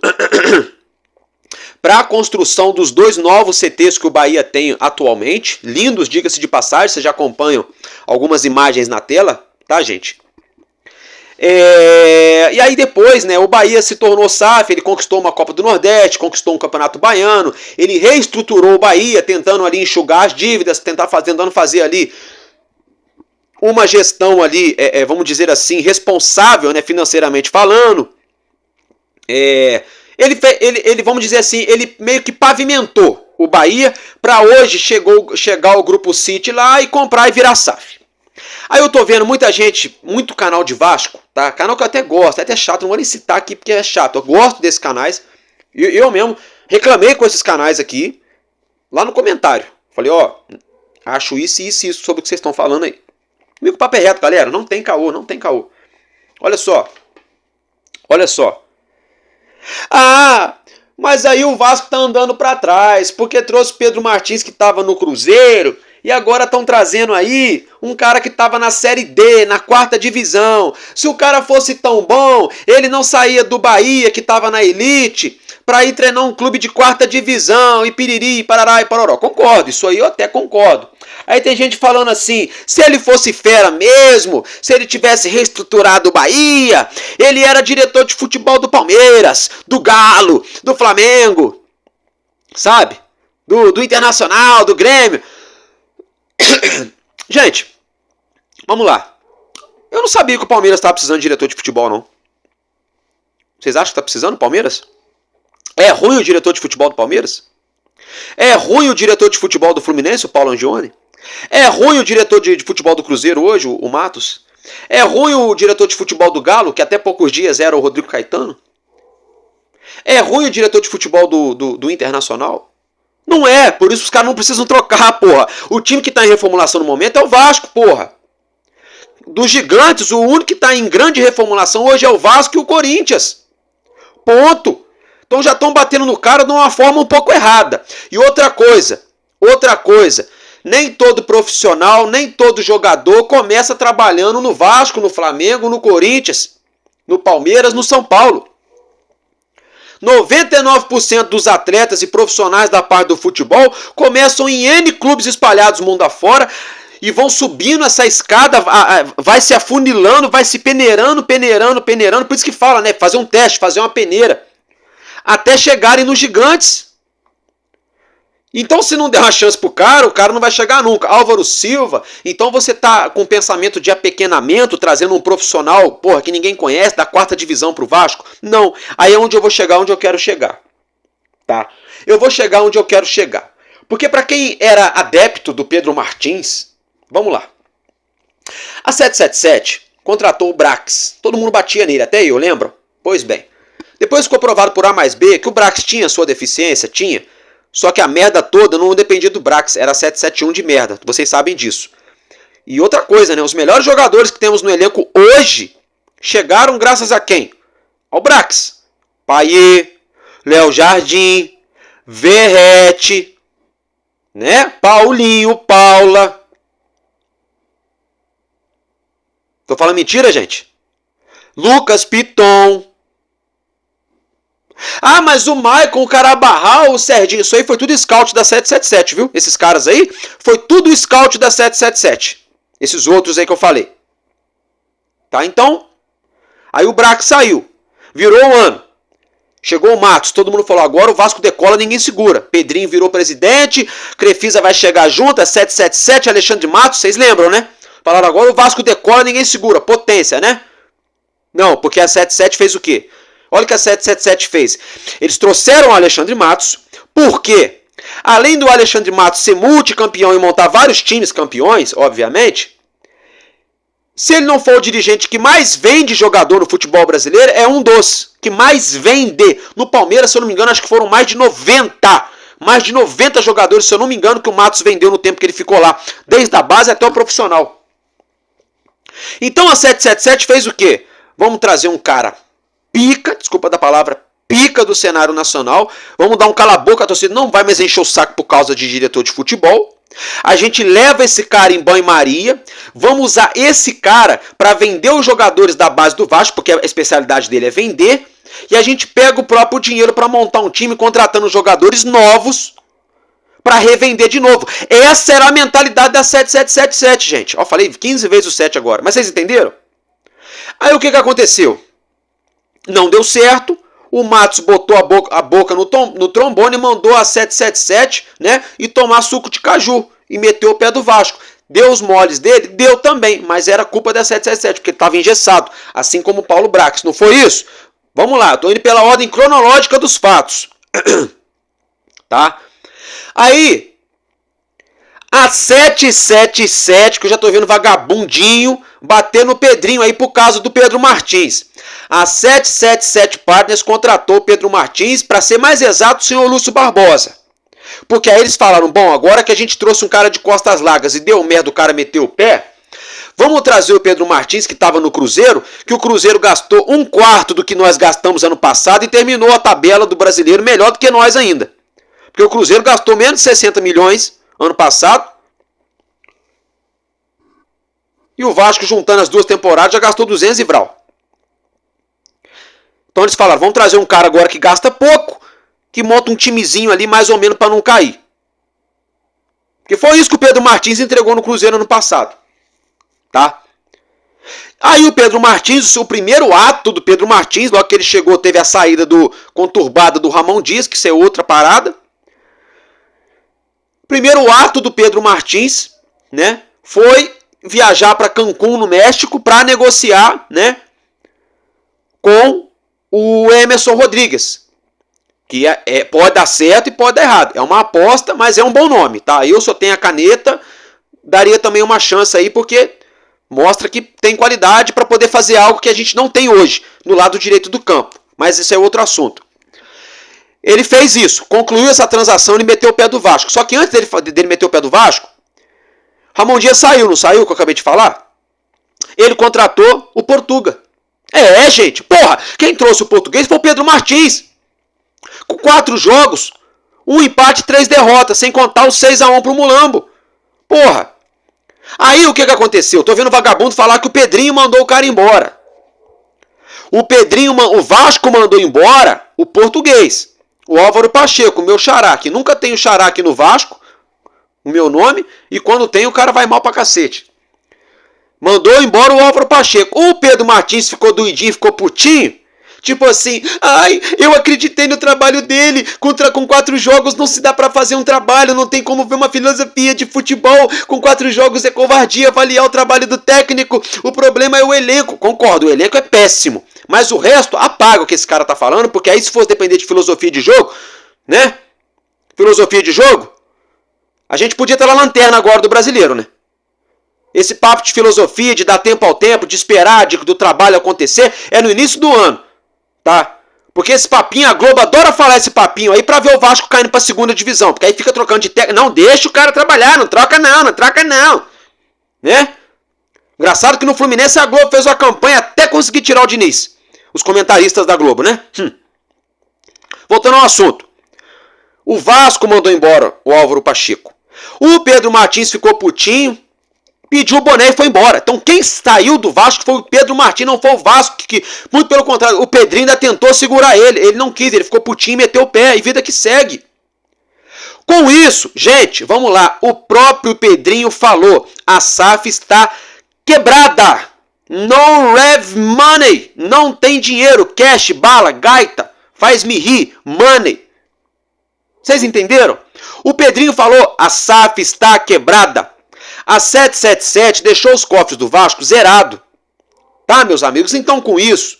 para a construção dos 2 novos CTs que o Bahia tem atualmente. Lindos, diga-se de passagem, vocês já acompanham algumas imagens na tela, tá, gente? E aí depois, né, o Bahia se tornou SAF, ele conquistou uma Copa do Nordeste, conquistou um Campeonato Baiano, ele reestruturou o Bahia, tentando ali enxugar as dívidas, tentando fazer ali uma gestão ali, vamos dizer assim, responsável, né, financeiramente falando. Ele, vamos dizer assim, ele meio que pavimentou o Bahia para hoje chegar ao Grupo City lá e comprar e virar SAF. Aí eu tô vendo muita gente, muito canal de Vasco, tá? Canal que eu até gosto, é até chato, não vou nem citar aqui porque é chato. Eu gosto desses canais. Eu mesmo reclamei com esses canais aqui, lá no comentário. Falei, ó, acho isso e isso sobre o que vocês estão falando aí. Comigo o papo é reto, galera. Não tem caô, não tem caô. Olha só. Olha só. Ah, mas aí o Vasco tá andando pra trás, porque trouxe Pedro Martins que tava no Cruzeiro, e agora estão trazendo aí um cara que tava na Série D, na 4ª divisão. Se o cara fosse tão bom, ele não saía do Bahia, que tava na elite, pra ir treinar um clube de 4ª divisão, e piriri, parará e paroró. Concordo, isso aí eu até concordo. Aí tem gente falando assim, se ele fosse fera mesmo, se ele tivesse reestruturado o Bahia, ele era diretor de futebol do Palmeiras, do Galo, do Flamengo, sabe? Do Internacional, do Grêmio. Gente, vamos lá. Eu não sabia que o Palmeiras estava precisando de diretor de futebol, não. Vocês acham que está precisando o Palmeiras? É ruim o diretor de futebol do Palmeiras? É ruim o diretor de futebol do Fluminense, o Paulo Angione? É ruim o diretor de futebol do Cruzeiro hoje, o Matos? É ruim o diretor de futebol do Galo, que até poucos dias era o Rodrigo Caetano? É ruim o diretor de futebol do Internacional? Não é, por isso os caras não precisam trocar, porra. O time que está em reformulação no momento é o Vasco, porra. Dos gigantes, o único que está em grande reformulação hoje é o Vasco e o Corinthians. Ponto. Então já estão batendo no cara de uma forma um pouco errada. E outra coisa, nem todo profissional, nem todo jogador começa trabalhando no Vasco, no Flamengo, no Corinthians, no Palmeiras, no São Paulo. 99% dos atletas e profissionais da parte do futebol começam em N clubes espalhados mundo afora e vão subindo essa escada, vai se afunilando, vai se peneirando, por isso que fala, né, fazer um teste, fazer uma peneira, até chegarem nos gigantes. Então se não der uma chance pro cara, o cara não vai chegar nunca. Álvaro Silva, então você tá com pensamento de apequenamento, trazendo um profissional, porra, que ninguém conhece, da 4ª divisão pro Vasco? Não, aí é onde eu vou chegar, onde eu quero chegar. Tá? Eu vou chegar onde eu quero chegar. Porque para quem era adepto do Pedro Martins, vamos lá. A 777 contratou o Brax. Todo mundo batia nele, até eu, lembram? Pois bem. Depois ficou provado por A mais B que o Brax tinha sua deficiência, tinha. Só que a merda toda não dependia do Brax, era 771 de merda, vocês sabem disso. E outra coisa, né? Os melhores jogadores que temos no elenco hoje chegaram graças a quem? Ao Brax. Payet, Léo Jardim, Verrete, né? Paulinho, Paula. Tô falando mentira, gente? Lucas Piton. Ah, mas o Maicon, o Carabarral, o Serginho, isso aí foi tudo scout da 777, viu? Esses caras aí, foi tudo scout da 777. Esses outros aí que eu falei. Tá, então, aí o Brax saiu. Virou um ano. Chegou o Matos, todo mundo falou, agora o Vasco decola, ninguém segura. Pedrinho virou presidente, Crefisa vai chegar junto, é 777, Alexandre Matos, vocês lembram, né? Falaram, agora o Vasco decola, ninguém segura. Potência, né? Não, porque a 77 fez o quê? Olha o que a 777 fez. Eles trouxeram o Alexandre Matos, porque, além do Alexandre Matos ser multicampeão e montar vários times campeões, obviamente, se ele não for o dirigente que mais vende jogador no futebol brasileiro, é um dos que mais vende. No Palmeiras, se eu não me engano, acho que foram mais de 90. Mais de 90 jogadores, se eu não me engano, que o Matos vendeu no tempo que ele ficou lá. Desde a base até o profissional. Então a 777 fez o quê? Vamos trazer um cara pica, desculpa da palavra, pica do cenário nacional. Vamos dar um cala-boca, a torcida não vai mais encher o saco por causa de diretor de futebol. A gente leva esse cara em banho-maria, vamos usar esse cara para vender os jogadores da base do Vasco, porque a especialidade dele é vender, e a gente pega o próprio dinheiro para montar um time contratando jogadores novos para revender de novo. Essa era a mentalidade da 7777, gente. Ó, falei 15 vezes o 7 agora, mas vocês entenderam? Aí o que aconteceu? Não deu certo. O Matos botou a boca no trombone e mandou a 777, né? E tomar suco de caju. E meteu o pé do Vasco. Deu os moles dele? Deu também. Mas era culpa da 777, porque ele estava engessado. Assim como o Paulo Brax. Não foi isso? Vamos lá. Estou indo pela ordem cronológica dos fatos. Tá? Aí, a 777, que eu já estou vendo vagabundinho, bater no Pedrinho aí por causa do Pedro Martins. A 777 Partners contratou o Pedro Martins, para ser mais exato, o senhor Lúcio Barbosa. Porque aí eles falaram, bom, agora que a gente trouxe um cara de costas largas e deu merda, o cara meteu o pé, vamos trazer o Pedro Martins, que estava no Cruzeiro, que o Cruzeiro gastou 1/4 do que nós gastamos ano passado e terminou a tabela do brasileiro melhor do que nós ainda. Porque o Cruzeiro gastou menos de 60 milhões ano passado. E o Vasco, juntando as duas temporadas, já gastou 200 e vral. Então eles falaram, vamos trazer um cara agora que gasta pouco, que monta um timezinho ali mais ou menos para não cair. Porque foi isso que o Pedro Martins entregou no Cruzeiro ano passado. Tá? Aí o Pedro Martins, o primeiro ato do Pedro Martins, logo que ele chegou, teve a saída conturbada do Ramon Dias, que isso é outra parada. Primeiro ato do Pedro Martins, né, foi viajar para Cancún, no México, para negociar, né, com o Emerson Rodrigues. Que pode dar certo e pode dar errado. É uma aposta, mas é um bom nome, tá? Eu só tenho a caneta, daria também uma chance aí, porque mostra que tem qualidade para poder fazer algo que a gente não tem hoje, no lado direito do campo. Mas esse é outro assunto. Ele fez isso, concluiu essa transação e meteu o pé do Vasco. Só que antes dele meter o pé do Vasco, Ramon Dias saiu, não saiu, que eu acabei de falar? Ele contratou o Portuga. Gente, porra, quem trouxe o português foi o Pedro Martins. Com 4 jogos, 1 empate e 3 derrotas, sem contar o 6-1 pro Mulambo. Porra. Aí o que aconteceu? Tô vendo o vagabundo falar que o Pedrinho mandou o cara embora. O Vasco mandou embora o português. O Álvaro Pacheco, o meu xará, que nunca tem o xará aqui no Vasco, o meu nome, e quando tem o cara vai mal pra cacete. Mandou embora o Álvaro Pacheco. O Pedro Martins ficou doidinho, ficou putinho. Tipo assim, eu acreditei no trabalho dele, com 4 jogos não se dá pra fazer um trabalho, não tem como ver uma filosofia de futebol, com 4 jogos é covardia avaliar o trabalho do técnico, o problema é o elenco. Concordo, o elenco é péssimo, mas o resto apaga o que esse cara tá falando, porque aí se fosse depender de filosofia de jogo, né, filosofia de jogo, a gente podia estar na lanterna agora do brasileiro, né. Esse papo de filosofia, de dar tempo ao tempo, de esperar do trabalho acontecer, é no início do ano. Tá? Porque esse papinho, a Globo adora falar esse papinho aí pra ver o Vasco caindo pra 2ª divisão. Porque aí fica trocando de técnico. Não, deixa o cara trabalhar, não troca não. Né? Engraçado que no Fluminense a Globo fez uma campanha até conseguir tirar o Diniz. Os comentaristas da Globo, né? Voltando ao assunto. O Vasco mandou embora o Álvaro Pacheco. O Pedro Martins ficou putinho, pediu o boné e foi embora. Então quem saiu do Vasco foi o Pedro Martins, não foi o Vasco. Muito pelo contrário, o Pedrinho ainda tentou segurar ele. Ele não quis, ele ficou putinho e meteu o pé. E vida que segue. Com isso, gente, vamos lá. O próprio Pedrinho falou. A SAF está quebrada. No rev money. Não tem dinheiro. Cash, bala, gaita. Faz-me rir. Money. Vocês entenderam? O Pedrinho falou. A SAF está quebrada. A 777 deixou os cofres do Vasco zerado. Tá, meus amigos? Então, com isso,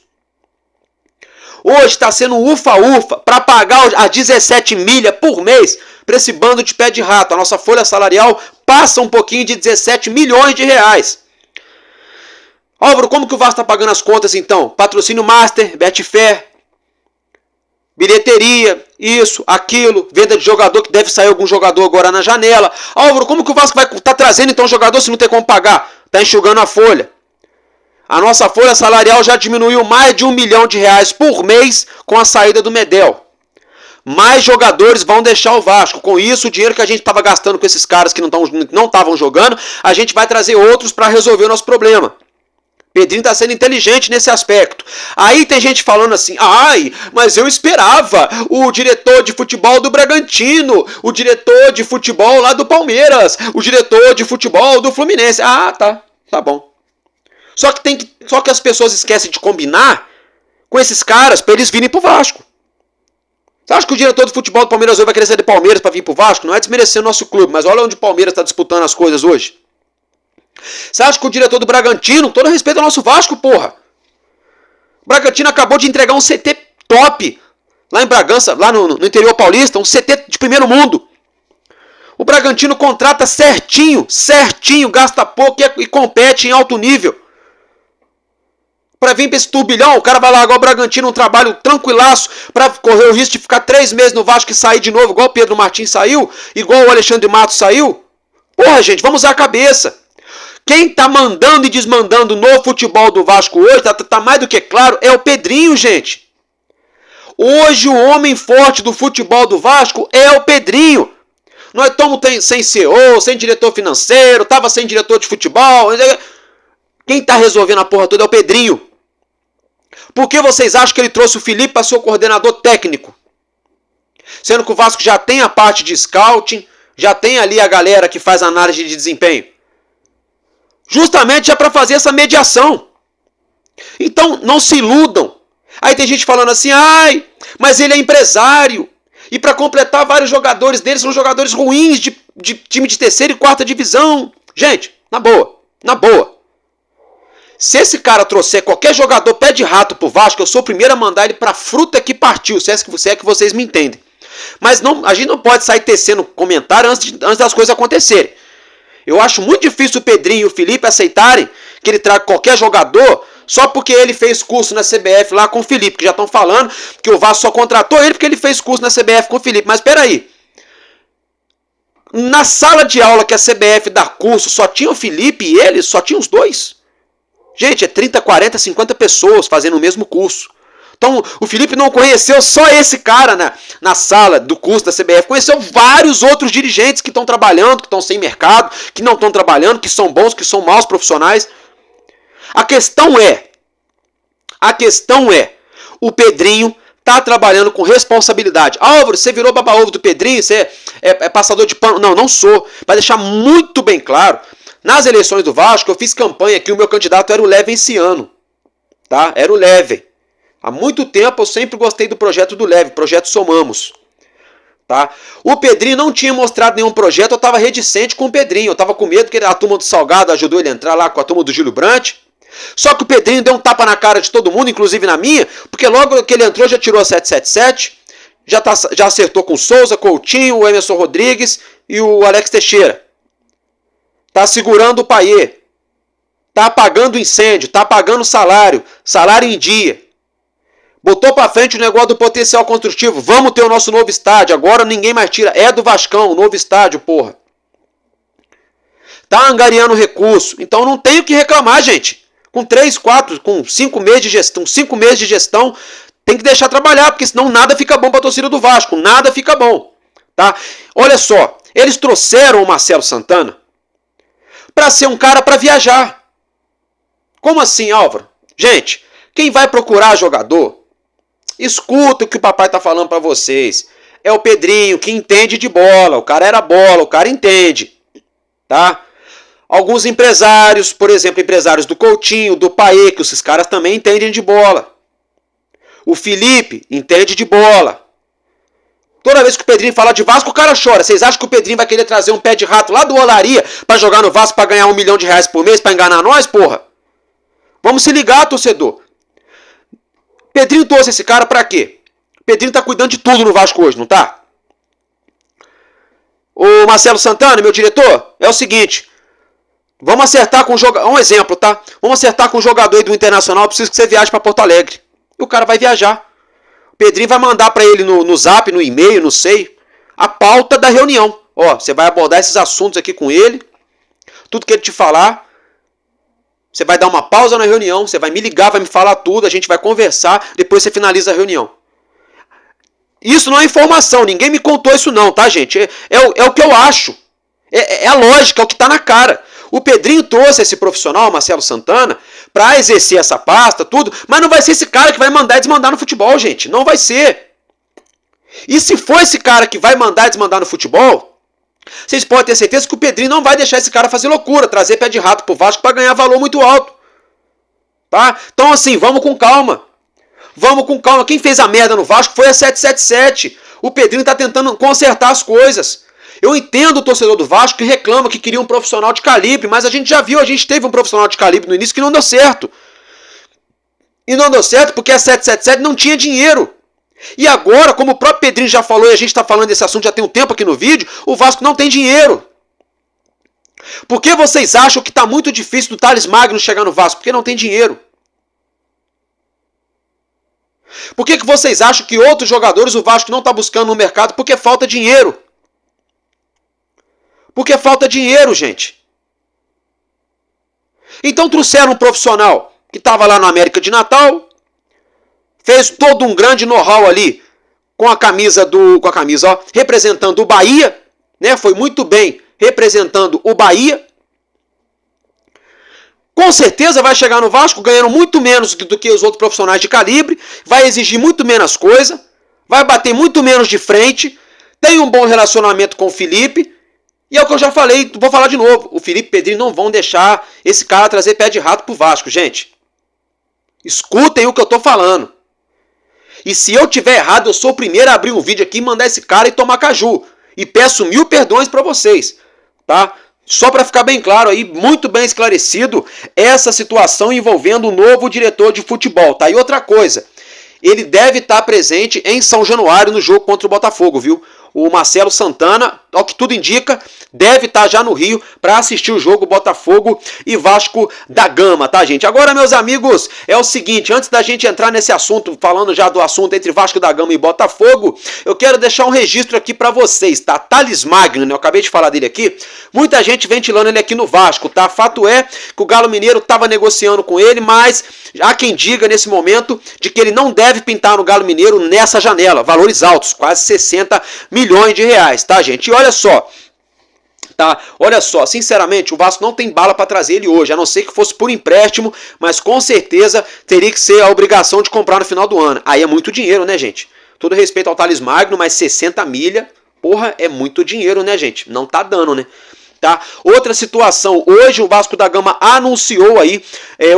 hoje está sendo ufa-ufa para pagar as 17 milhas por mês para esse bando de pé de rato. A nossa folha salarial passa um pouquinho de 17 milhões de reais. Álvaro, como que o Vasco está pagando as contas, então? Patrocínio Master, Betfair, bilheteria, isso, aquilo, venda de jogador, que deve sair algum jogador agora na janela. Álvaro, como que o Vasco vai estar trazendo então jogador se não tem como pagar? Está enxugando a folha. A nossa folha salarial já diminuiu mais de R$1 milhão por mês com a saída do Medel. Mais jogadores vão deixar o Vasco. Com isso, o dinheiro que a gente estava gastando com esses caras que não estavam jogando, a gente vai trazer outros para resolver o nosso problema. Pedrinho está sendo inteligente nesse aspecto. Aí tem gente falando assim, mas eu esperava o diretor de futebol do Bragantino, o diretor de futebol lá do Palmeiras, o diretor de futebol do Fluminense. Tá bom. Só que as pessoas esquecem de combinar com esses caras para eles virem pro Vasco. Você acha que o diretor do futebol do Palmeiras hoje vai querer sair do Palmeiras para vir pro Vasco? Não é desmerecer o nosso clube, mas olha onde o Palmeiras está disputando as coisas hoje. Você acha que o diretor do Bragantino, com todo respeito ao nosso Vasco, porra. O Bragantino acabou de entregar um CT top lá em Bragança, lá no interior paulista, um CT de primeiro mundo. O Bragantino contrata certinho, gasta pouco e compete em alto nível. Para vir para esse turbilhão, o cara vai largar o Bragantino um trabalho tranquilaço para correr o risco de ficar 3 meses no Vasco e sair de novo, igual o Pedro Martins saiu, igual o Alexandre Matos saiu. Porra, gente, vamos usar a cabeça. Quem tá mandando e desmandando no futebol do Vasco hoje, tá mais do que claro, é o Pedrinho, gente. Hoje o homem forte do futebol do Vasco é o Pedrinho. Nós estamos sem CEO, sem diretor financeiro, tava sem diretor de futebol. Quem tá resolvendo a porra toda é o Pedrinho. Por que vocês acham que ele trouxe o Felipe para ser o coordenador técnico? Sendo que o Vasco já tem a parte de scouting, já tem ali a galera que faz análise de desempenho. Justamente é para fazer essa mediação. Então não se iludam. Aí tem gente falando assim, ai, mas ele é empresário. E para completar, vários jogadores dele são jogadores ruins de time de 3ª e 4ª divisão. Gente, na boa. Se esse cara trouxer qualquer jogador pé de rato pro Vasco, eu sou o primeiro a mandar ele pra fruta que partiu, se é que vocês me entendem. Mas não, a gente não pode sair tecendo comentário antes das coisas acontecerem. Eu acho muito difícil o Pedrinho e o Felipe aceitarem que ele traga qualquer jogador só porque ele fez curso na CBF lá com o Felipe, que já estão falando que o Vasco só contratou ele porque ele fez curso na CBF com o Felipe. Mas peraí, na sala de aula que a CBF dá curso só tinha o Felipe e ele? Só tinha os dois? Gente, é 30, 40, 50 pessoas fazendo o mesmo curso. Então, o Felipe não conheceu só esse cara na sala do curso da CBF. Conheceu vários outros dirigentes que estão trabalhando, que estão sem mercado, que não estão trabalhando, que são bons, que são maus profissionais. A questão é, o Pedrinho tá trabalhando com responsabilidade. Álvaro, você virou baba-ovo do Pedrinho? Você é passador de pano? Não, não sou. Para deixar muito bem claro, nas eleições do Vasco, eu fiz campanha que o meu candidato era o Levenciano. Tá? Era o Leven. Há muito tempo eu sempre gostei do projeto do Leve, projeto Somamos. Tá? O Pedrinho não tinha mostrado nenhum projeto, eu estava reticente com o Pedrinho. Eu estava com medo que a turma do Salgado ajudou ele a entrar lá com a turma do Júlio Brandt. Só que o Pedrinho deu um tapa na cara de todo mundo, inclusive na minha, porque logo que ele entrou já tirou a 777, já acertou com o Souza, Coutinho, o Emerson Rodrigues e o Alex Teixeira. Tá segurando o Paiê. Tá apagando o incêndio, tá apagando o salário em dia. Botou pra frente o negócio do potencial construtivo. Vamos ter o nosso novo estádio. Agora ninguém mais tira. É do Vascão, o novo estádio, porra. Tá angariando recurso. Então não tenho o que reclamar, gente. Com 3, 4, com 5 meses de gestão, tem que deixar trabalhar, porque senão nada fica bom pra torcida do Vasco. Nada fica bom. Tá? Olha só. Eles trouxeram o Marcelo Santana pra ser um cara pra viajar. Como assim, Álvaro? Gente, quem vai procurar jogador, escuta o que o papai tá falando pra vocês. É o Pedrinho, que entende de bola. O cara era bola, o cara entende. Tá? Alguns empresários, por exemplo, empresários do Coutinho, do Paiê, que esses caras também entendem de bola. O Felipe entende de bola. Toda vez que o Pedrinho fala de Vasco, o cara chora. Vocês acham que o Pedrinho vai querer trazer um pé de rato lá do Olaria pra jogar no Vasco pra ganhar R$1 milhão por mês pra enganar nós, porra? Vamos se ligar, torcedor. Pedrinho trouxe esse cara pra quê? Pedrinho tá cuidando de tudo no Vasco hoje, não tá? O Marcelo Santana, meu diretor, é o seguinte. Vamos acertar com o jogador. Um exemplo, tá? Vamos acertar com o jogador aí do Internacional. Eu preciso que você viaje pra Porto Alegre. E o cara vai viajar. O Pedrinho vai mandar pra ele no zap, no e-mail, não sei, a pauta da reunião. Ó, você vai abordar esses assuntos aqui com ele. Tudo que ele te falar. Você vai dar uma pausa na reunião, você vai me ligar, vai me falar tudo, a gente vai conversar, depois você finaliza a reunião. Isso não é informação, ninguém me contou isso não, tá, gente? É o que eu acho. É a lógica, é o que tá na cara. O Pedrinho trouxe esse profissional, Marcelo Santana, para exercer essa pasta, tudo, mas não vai ser esse cara que vai mandar e desmandar no futebol, gente. Não vai ser. E se for esse cara que vai mandar e desmandar no futebol, vocês podem ter certeza que o Pedrinho não vai deixar esse cara fazer loucura, trazer pé de rato pro Vasco para ganhar valor muito alto. Tá? Então assim, vamos com calma. Vamos com calma. Quem fez a merda no Vasco foi a 777. O Pedrinho tá tentando consertar as coisas. Eu entendo o torcedor do Vasco que reclama que queria um profissional de calibre, mas a gente já viu, a gente teve um profissional de calibre no início que não deu certo. E não deu certo porque a 777 não tinha dinheiro. E agora, como o próprio Pedrinho já falou, e a gente está falando desse assunto já tem um tempo aqui no vídeo, o Vasco não tem dinheiro. Por que vocês acham que está muito difícil do Thales Magno chegar no Vasco? Porque não tem dinheiro. Por que vocês acham que outros jogadores o Vasco não está buscando no mercado? Porque falta dinheiro. Porque falta dinheiro, gente. Então trouxeram um profissional que estava lá no América de Natal, fez todo um grande know-how ali com a camisa, ó, representando o Bahia, né? Foi muito bem representando o Bahia. Com certeza vai chegar no Vasco ganhando muito menos do que os outros profissionais de calibre, vai exigir muito menos coisa, vai bater muito menos de frente, tem um bom relacionamento com o Felipe, e é o que eu já falei, vou falar de novo, o Felipe e o Pedrinho não vão deixar esse cara trazer pé de rato pro Vasco, gente. Escutem o que eu tô falando. E se eu tiver errado, eu sou o primeiro a abrir um vídeo aqui e mandar esse cara e tomar caju. E peço 1000 perdões para vocês, tá? Só para ficar bem claro aí, muito bem esclarecido, essa situação envolvendo o novo diretor de futebol, tá? E outra coisa, ele deve estar presente em São Januário no jogo contra o Botafogo, viu? O Marcelo Santana, ao que tudo indica, deve estar já no Rio para assistir o jogo Botafogo e Vasco da Gama, tá, gente? Agora, meus amigos, é o seguinte, antes da gente entrar nesse assunto, falando já do assunto entre Vasco da Gama e Botafogo, eu quero deixar um registro aqui para vocês, tá? Thales Magno, né? Eu acabei de falar dele aqui, muita gente ventilando ele aqui no Vasco, tá? Fato é que o Galo Mineiro estava negociando com ele, mas há quem diga nesse momento de que ele não deve pintar no Galo Mineiro nessa janela, valores altos, quase 60 milhões de reais, tá, gente? E olha só, tá? Olha só, sinceramente, o Vasco não tem bala para trazer ele hoje, a não ser que fosse por empréstimo, mas com certeza teria que ser a obrigação de comprar no final do ano. Aí é muito dinheiro, né, gente? Todo respeito ao Thales Magno, mas 60 milha, porra, é muito dinheiro, né, gente? Não tá dando, né? Tá? Outra situação, hoje o Vasco da Gama anunciou aí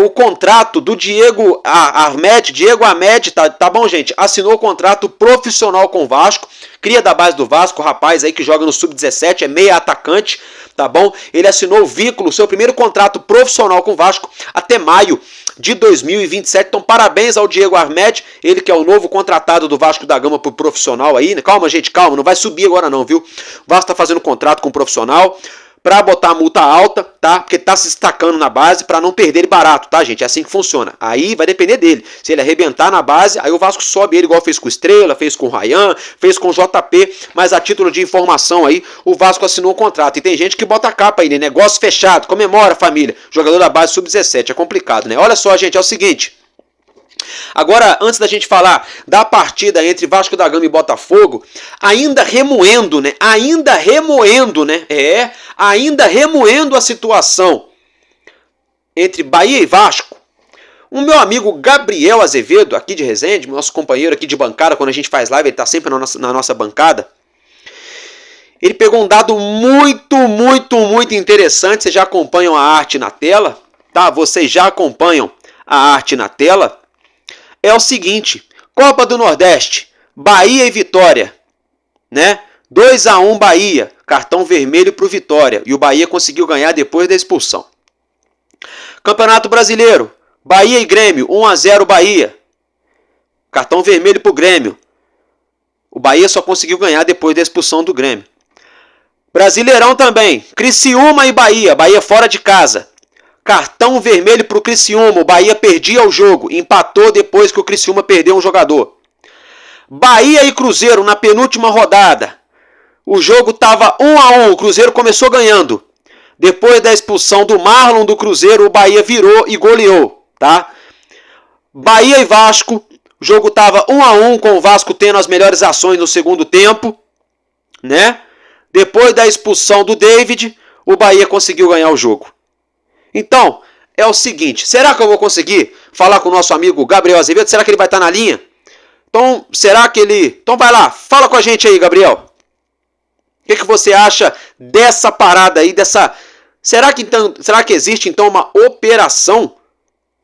o contrato do Diego Ahmed, tá bom, gente? Assinou o contrato profissional com o Vasco, cria da base do Vasco, rapaz aí que joga no Sub-17, é meia atacante, tá bom? Ele assinou o vínculo, seu primeiro contrato profissional com o Vasco até maio de 2027, então parabéns ao Diego Ahmed, ele que é o novo contratado do Vasco da Gama pro profissional aí, né? Calma, gente, calma, não vai subir agora não, viu? O Vasco tá fazendo contrato com o profissional, pra botar a multa alta, tá? Porque tá se destacando na base pra não perder ele barato, tá, gente? É assim que funciona. Aí vai depender dele. Se ele arrebentar na base, aí o Vasco sobe ele igual fez com o Estrela, fez com o Ryan, fez com o JP, mas a título de informação aí, o Vasco assinou um contrato. E tem gente que bota a capa aí, né? Negócio fechado, comemora, família. Jogador da base sub-17, é complicado, né? Olha só, gente, é o seguinte. Agora, antes da gente falar da partida entre Vasco da Gama e Botafogo, ainda remoendo a situação entre Bahia e Vasco, o meu amigo Gabriel Azevedo, aqui de Resende, nosso companheiro aqui de bancada, quando a gente faz live, ele está sempre na nossa bancada, ele pegou um dado muito interessante, vocês já acompanham a arte na tela, tá? Vocês já acompanham a arte na tela. É o seguinte, Copa do Nordeste, Bahia e Vitória, né? 2-1 Bahia, cartão vermelho pro Vitória, e o Bahia conseguiu ganhar depois da expulsão. Campeonato Brasileiro, Bahia e Grêmio, 1-0 Bahia, cartão vermelho pro Grêmio. O Bahia só conseguiu ganhar depois da expulsão do Grêmio. Brasileirão também, Criciúma e Bahia, Bahia fora de casa. Cartão vermelho para o Criciúma, o Bahia perdia o jogo, empatou depois que o Criciúma perdeu um jogador. Bahia e Cruzeiro na penúltima rodada, o jogo estava 1-1, o Cruzeiro começou ganhando. Depois da expulsão do Marlon do Cruzeiro, o Bahia virou e goleou, tá? Bahia e Vasco, o jogo estava 1-1, com o Vasco tendo as melhores ações no segundo tempo, né? Depois da expulsão do David, o Bahia conseguiu ganhar o jogo. Então, é o seguinte, será que eu vou conseguir falar com o nosso amigo Gabriel Azevedo? Será que ele vai estar na linha? Então, será que ele... Então vai lá, fala com a gente aí, Gabriel. O que você acha dessa parada aí, dessa... Será que existe então uma operação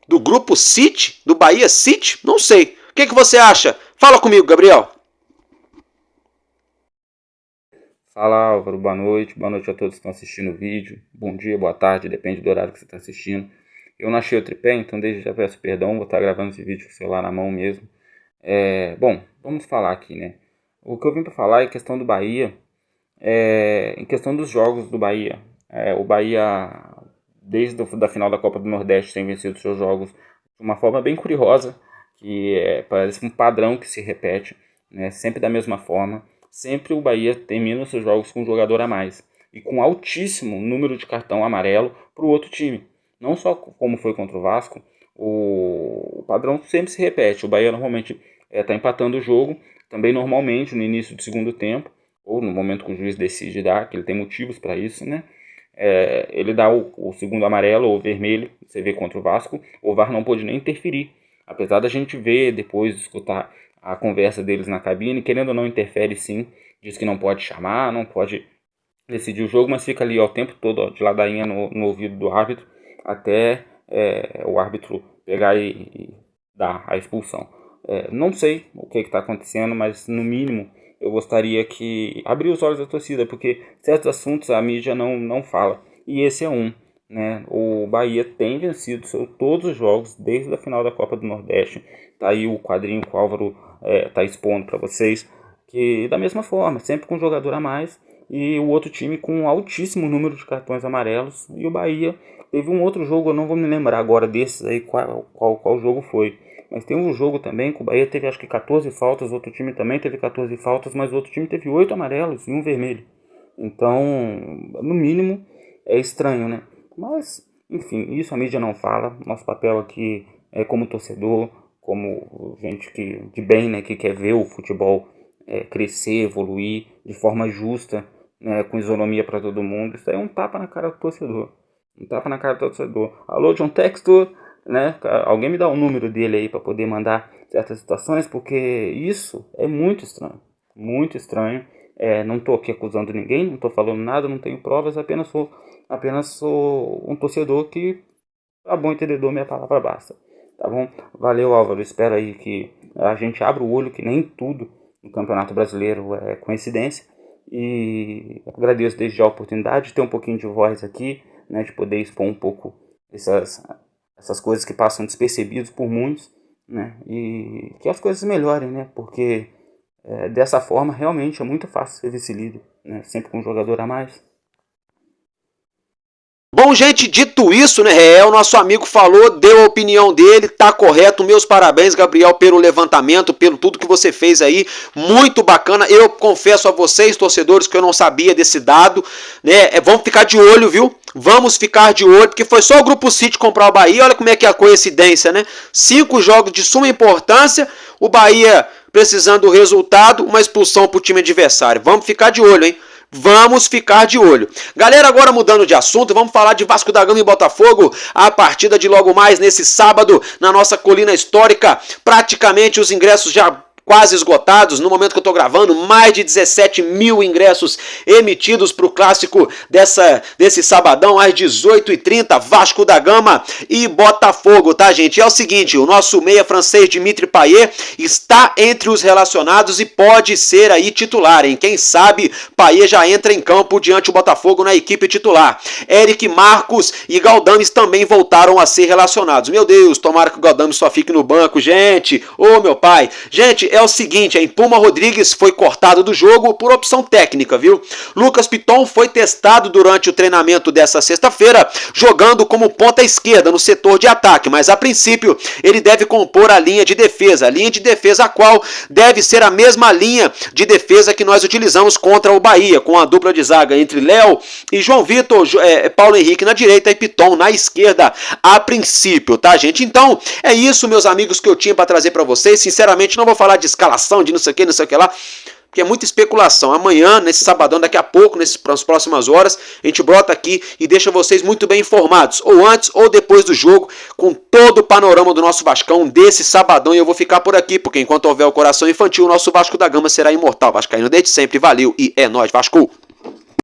do Grupo City, do Bahia City? Não sei. O que você acha? Fala comigo, Gabriel. Fala, Álvaro, boa noite a todos que estão assistindo o vídeo, bom dia, boa tarde, depende do horário que você está assistindo. Eu não achei o tripé, então desde já peço perdão, vou estar gravando esse vídeo com o celular na mão mesmo. Bom, vamos falar aqui, né? O que eu vim para falar é questão do Bahia, em questão dos jogos do Bahia. O Bahia, desde a final da Copa do Nordeste, tem vencido seus jogos de uma forma bem curiosa, que parece um padrão que se repete, né? Sempre da mesma forma. Sempre o Bahia termina os seus jogos com um jogador a mais e com altíssimo número de cartão amarelo para o outro time. Não só como foi contra o Vasco, o padrão sempre se repete. O Bahia normalmente está empatando o jogo, também normalmente no início do segundo tempo, ou no momento que o juiz decide dar, que ele tem motivos para isso, né? Ele dá o segundo amarelo ou vermelho, você vê contra o Vasco, o VAR não pôde nem interferir. Apesar da gente ver, depois escutar a conversa deles na cabine, querendo ou não interfere sim, diz que não pode chamar, não pode decidir o jogo, mas fica ali o tempo todo de ladainha no ouvido do árbitro, até o árbitro pegar e dar a expulsão. Não sei o que está acontecendo, mas no mínimo eu gostaria que abrir os olhos da torcida, porque certos assuntos a mídia não fala, e esse é um. Né? O Bahia tem vencido todos os jogos desde a final da Copa do Nordeste. Tá aí o quadrinho que o Álvaro tá expondo para vocês, que da mesma forma, sempre com um jogador a mais, e o outro time com um altíssimo número de cartões amarelos. E o Bahia teve um outro jogo, eu não vou me lembrar agora desses aí qual jogo foi, mas tem um jogo também que o Bahia teve acho que 14 faltas, o outro time também teve 14 faltas, mas o outro time teve 8 amarelos e um vermelho. Então, no mínimo, é estranho, né? Mas, enfim, isso a mídia não fala. Nosso papel aqui é como torcedor, como gente de bem, né, que quer ver o futebol crescer, evoluir de forma justa, né, com isonomia para todo mundo. Isso aí é um tapa na cara do torcedor. Um tapa na cara do torcedor. Alô, John Textor, né? Alguém me dá o número dele aí para poder mandar certas situações, porque isso é muito estranho. Muito estranho. Não estou aqui acusando ninguém, não estou falando nada, não tenho provas, apenas sou um torcedor que, a bom entendedor, minha palavra basta. Tá bom? Valeu, Álvaro. Espero aí que a gente abra o olho, que nem tudo no Campeonato Brasileiro é coincidência. E agradeço desde já a oportunidade de ter um pouquinho de voz aqui, né, de poder expor um pouco essas coisas que passam despercebidas por muitos, né, e que as coisas melhorem, né, porque dessa forma realmente é muito fácil ser vice-líder, né, sempre com um jogador a mais. Bom, gente, dito isso, né, o nosso amigo falou, deu a opinião dele, tá correto, meus parabéns, Gabriel, pelo levantamento, pelo tudo que você fez aí, muito bacana. Eu confesso a vocês, torcedores, que eu não sabia desse dado, né, vamos ficar de olho, viu? Vamos ficar de olho, porque foi só o Grupo City comprar o Bahia, olha como é que é a coincidência, né? 5 jogos de suma importância, o Bahia precisando do resultado, uma expulsão pro time adversário. Vamos ficar de olho, hein? Vamos ficar de olho. Galera, agora mudando de assunto, vamos falar de Vasco da Gama e Botafogo. A partida de logo mais nesse sábado na nossa colina histórica. Praticamente os ingressos já quase esgotados. No momento que eu estou gravando, mais de 17 mil ingressos emitidos para o clássico desse sabadão às 18h30, Vasco da Gama e Botafogo, tá, gente? É o seguinte, o nosso meia francês Dimitri Payet está entre os relacionados e pode ser aí titular, hein? Quem sabe Payet já entra em campo diante do Botafogo na equipe titular. Eric Marcos e Galdames também voltaram a ser relacionados. Meu Deus, tomara que o Galdames só fique no banco, gente. Ô, meu pai. Gente, é o seguinte, hein? Puma Rodrigues foi cortado do jogo por opção técnica, viu? Lucas Piton foi testado durante o treinamento dessa sexta-feira, jogando como ponta esquerda no setor de ataque, mas a princípio ele deve compor a linha de defesa a qual deve ser a mesma linha de defesa que nós utilizamos contra o Bahia, com a dupla de zaga entre Léo e João Vitor, Paulo Henrique na direita e Piton na esquerda a princípio, tá, gente? Então, é isso, meus amigos, que eu tinha para trazer para vocês. Sinceramente, não vou falar de escalação, de não sei o que lá, porque é muita especulação. Amanhã, nesse sabadão, daqui a pouco, nas próximas horas, a gente brota aqui e deixa vocês muito bem informados, ou antes ou depois do jogo, com todo o panorama do nosso Vascão desse sabadão. E eu vou ficar por aqui, porque enquanto houver o coração infantil, o nosso Vasco da Gama será imortal. Vascaíno desde sempre, valeu e é nóis, Vasco!